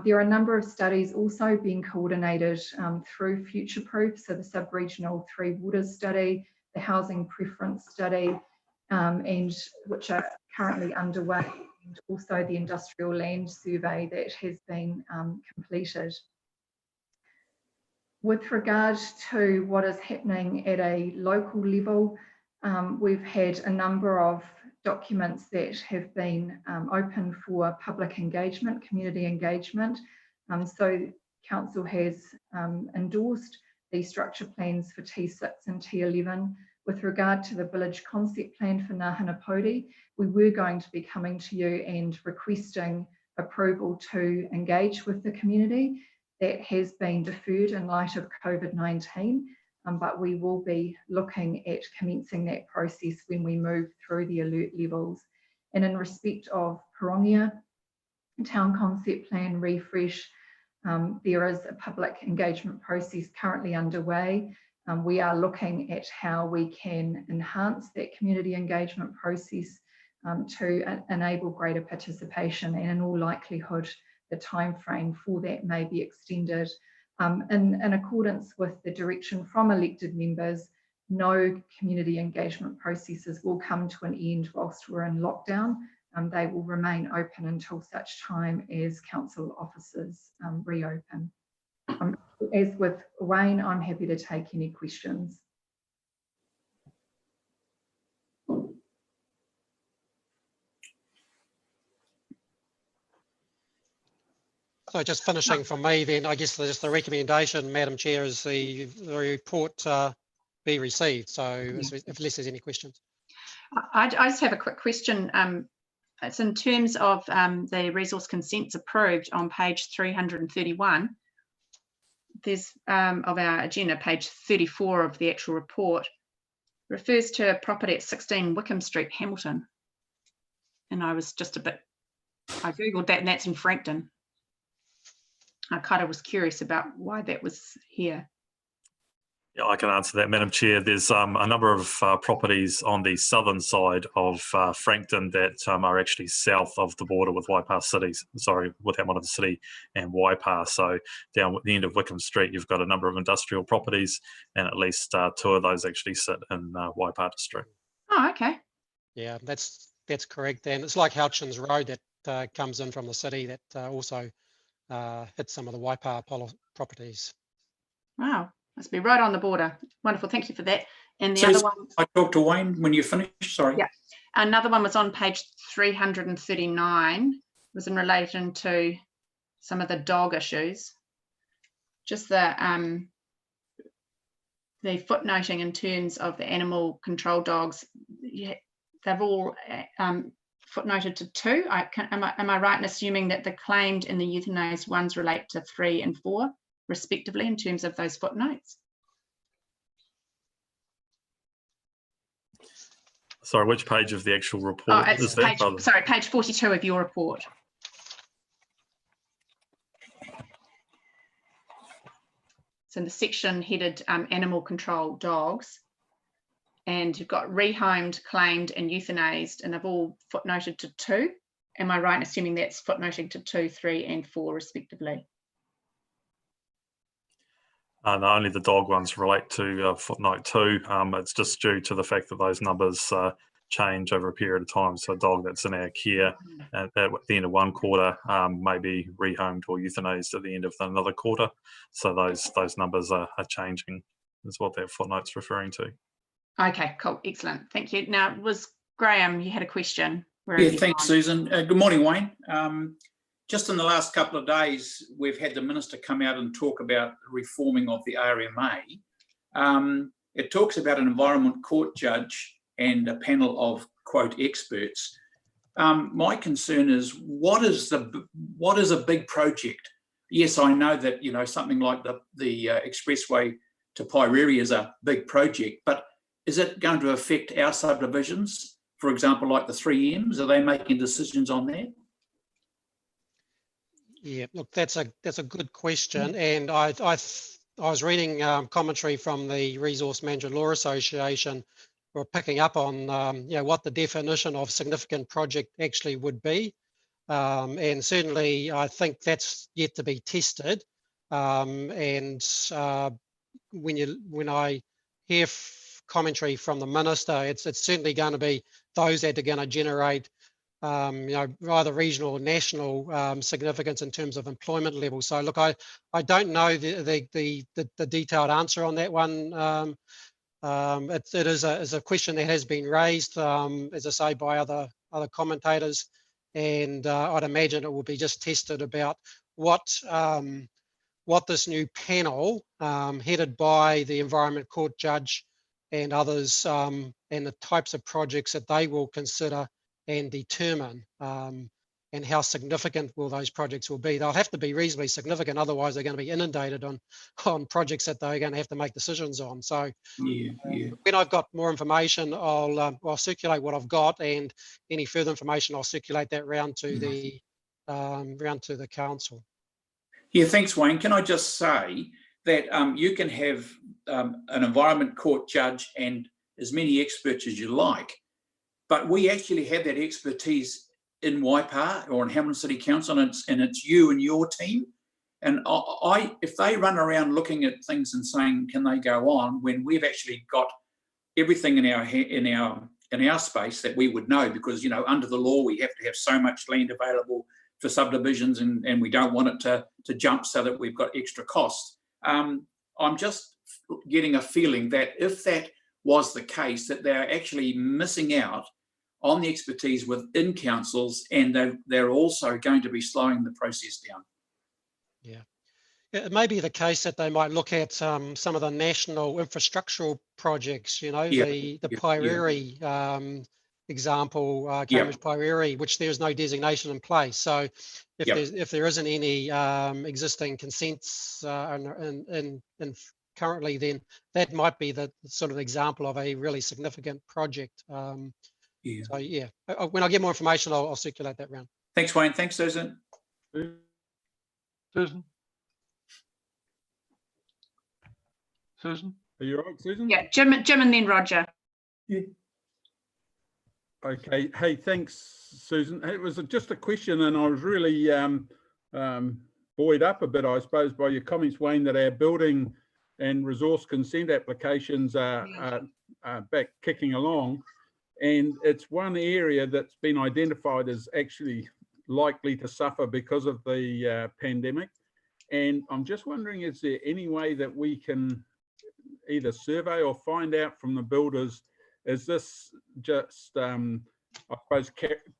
There are a number of studies also being coordinated through Future Proof, so the sub-regional 3 waters study, the housing preference study, and which are currently underway, and also the industrial land survey that has been completed. With regard to what is happening at a local level, we've had a number of documents that have been open for public engagement, community engagement. So Council has endorsed the structure plans for T6 and T11. With regard to the village concept plan for Ngahanapodi, we were going to be coming to you and requesting approval to engage with the community. That has been deferred in light of COVID-19, but we will be looking at commencing that process when we move through the alert levels. And in respect of Pirongia Town Concept Plan refresh, there is a public engagement process currently underway. We are looking at how we can enhance that community engagement process to enable greater participation, and in all likelihood, the time frame for that may be extended. In accordance with the direction from elected members, no community engagement processes will come to an end whilst we're in lockdown. They will remain open until such time as council offices reopen. As with Wayne, I'm happy to take any questions. So just finishing from me then, I guess just the recommendation, Madam Chair, is the report be received. So unless there's any questions. I just have a quick question. It's in terms of the resource consents approved on page 331. There's of our agenda, page 34 of the actual report, refers to a property at 16 Wickham Street, Hamilton. And I was just I Googled that, and that's in Frankton. I kind of was curious about why that was here. Yeah, I can answer that, Madam Chair. There's a number of properties on the southern side of Frankton that are actually south of the border with Waipa cities. Sorry, with Hamilton City and Waipa. So down at the end of Wickham Street, you've got a number of industrial properties, and at least 2 of those actually sit in Waipa district. Oh, okay. Yeah, that's that's correct. And it's like Houchins Road that comes in from the city that also hits some of the Waipa properties. Wow, must be right on the border. Wonderful, thank you for that. And the So other one, I talked to Wayne when you finished. Sorry. yeah, another one was on page 339. Was in relation to some of the dog issues. Just the footnoting in terms of the animal control dogs. Yeah, they've all footnoted to 2. Am I right in assuming that the claimed and the euthanized ones relate to 3 and 4 respectively in terms of those footnotes? Sorry, which page of the actual report is that? Sorry, page 42 of your report. So in the section headed animal control dogs, and you've got rehomed, claimed and euthanized, and they've all footnoted to 2. Am I right in assuming that's footnoting to 2, 3 and 4 respectively? No, only the dog ones relate to footnote 2. It's just due to the fact that those numbers change over a period of time. So a dog that's in our care at the end of one quarter may be rehomed or euthanized at the end of another quarter. So those numbers are changing, is what that footnote's referring to. Okay, cool, excellent, thank you. Now, was Graham, you had a question? Yeah, thanks, Susan. Good morning, Wayne. Just in the last couple of days, we've had the Minister come out and talk about reforming of the RMA. It talks about an Environment Court judge and a panel of, quote, experts. My concern is, what is a big project? Yes, I know that, you know, something like the expressway to Pairiri is a big project, but is it going to affect our subdivisions? For example, like the 3Ms, are they making decisions on that? Yeah, look, that's a good question, and I was reading commentary from the Resource Management Law Association. We're picking up on you know, what the definition of significant project actually would be, and certainly I think that's yet to be tested. And when I hear commentary from the Minister, it's certainly going to be those that are going to generate you know, either regional or national significance in terms of employment levels. So look, I don't know the detailed answer on that one. It is a question that has been raised, as I say, by other commentators, and I'd imagine it will be just tested about what this new panel, headed by the Environment Court judge and others, and the types of projects that they will consider and determine, and how significant will those projects will be. They'll have to be reasonably significant, otherwise they're going to be inundated on projects that they're going to have to make decisions on. So when I've got more information, I'll circulate what I've got, and any further information I'll circulate that round to the council. Yeah, thanks, Wayne. Can I just say that you can have an Environment Court judge and as many experts as you like, but we actually have that expertise in Waipa or in Hamilton City Council, and it's you and your team. And if they run around looking at things and saying, can they go on, when we've actually got everything in our space that we would know, because, you know, under the law we have to have so much land available for subdivisions, and we don't want it to jump so that we've got extra costs. I'm just getting a feeling that if that was the case, that they're actually missing out on the expertise within councils, and they're also going to be slowing the process down. Yeah, it may be the case that they might look at some of the national infrastructural projects, you know, the Pairiri example, Cambridge Pairiri, which there is no designation in place. So if there isn't any existing consents and currently, then that might be the sort of example of a really significant project. So yeah, when I get more information, I'll circulate that round. Thanks, Wayne. Thanks, Susan. Susan? Susan? Are you all right, Susan? Yeah, Jim and then Roger. Yeah. Okay. Hey, thanks, Susan. It was just a question, and I was really buoyed up a bit, I suppose, by your comments, Wayne, that our building and resource consent applications are back kicking along. And it's one area that's been identified as actually likely to suffer because of the pandemic. And I'm just wondering, is there any way that we can either survey or find out from the builders, is this just, I suppose,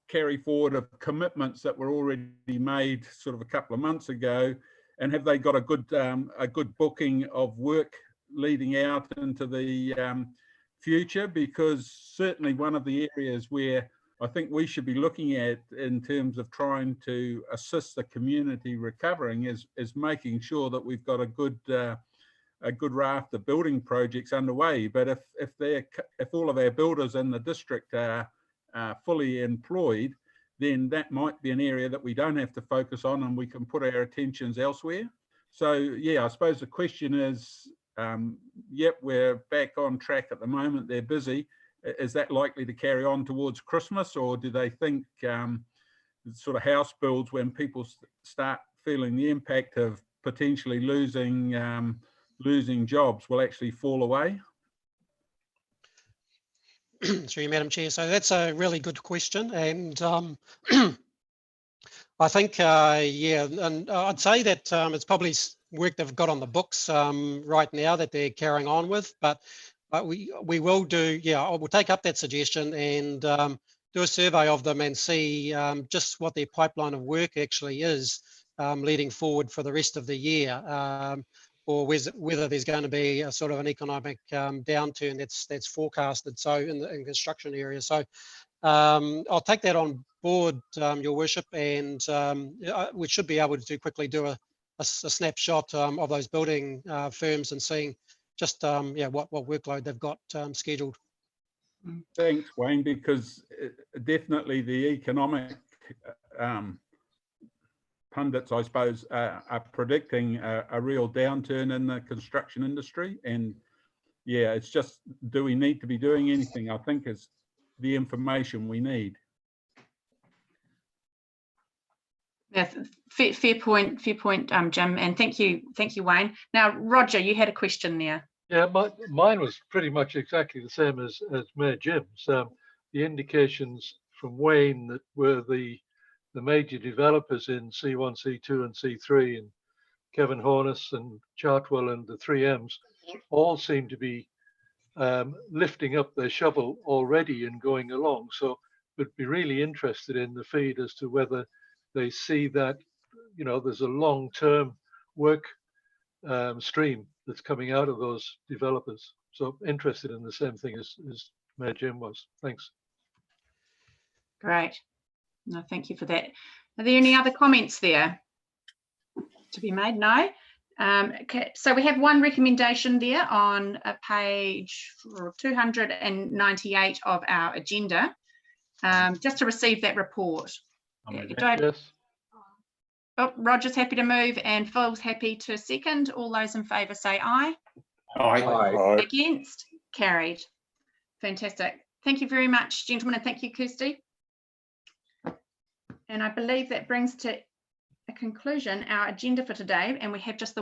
carry forward of commitments that were already made sort of a couple of months ago, and have they got a good booking of work leading out into the future? Because certainly one of the areas where I think we should be looking at in terms of trying to assist the community recovering is making sure that we've got a good raft of building projects underway. But if all of our builders in the district are fully employed, then that might be an area that we don't have to focus on, and we can put our attentions elsewhere. So yeah, I suppose the question is, yep, we're back on track at the moment, they're busy. Is that likely to carry on towards Christmas, or do they think sort of house builds, when people start feeling the impact of potentially losing jobs, will actually fall away? Through you, Madam Chair. So that's a really good question, and I think, yeah, and I'd say that it's probably work they've got on the books right now that they're carrying on with, but we will do, yeah, we'll take up that suggestion and do a survey of them and see just what their pipeline of work actually is leading forward for the rest of the year, or whether there's going to be a sort of an economic downturn that's forecasted. So in construction areas. So I'll take that on board, Your Worship, and we should be able to quickly do a snapshot of those building firms and seeing just yeah, what workload they've got scheduled. Thanks, Wayne, because definitely the economic pundits, I suppose, are predicting a real downturn in the construction industry. And yeah, it's just, do we need to be doing anything, I think, is the information we need. Yeah, fair point, Jim, and thank you, Wayne. Now, Roger, you had a question there. Yeah, mine was pretty much exactly the same as Mayor Jim's. The indications from Wayne that were the major developers in C1, C2 and C3, and Kevin Hornis and Chartwell and the 3Ms, all seem to be lifting up their shovel already and going along. So would be really interested in the feed as to whether they see that, you know, there's a long-term work stream that's coming out of those developers. So interested in the same thing as Mayor Jim was. Thanks. Great. No, thank you for that. Are there any other comments there to be made? No. Okay, so we have one recommendation there on page 298 of our agenda, just to receive that report. Yes. Oh, Roger's happy to move and Phil's happy to second. All those in favour say aye. Aye. Aye. Against? Carried. Fantastic. Thank you very much, gentlemen, and thank you, Kirsty. And I believe that brings to a conclusion our agenda for today, and we have just the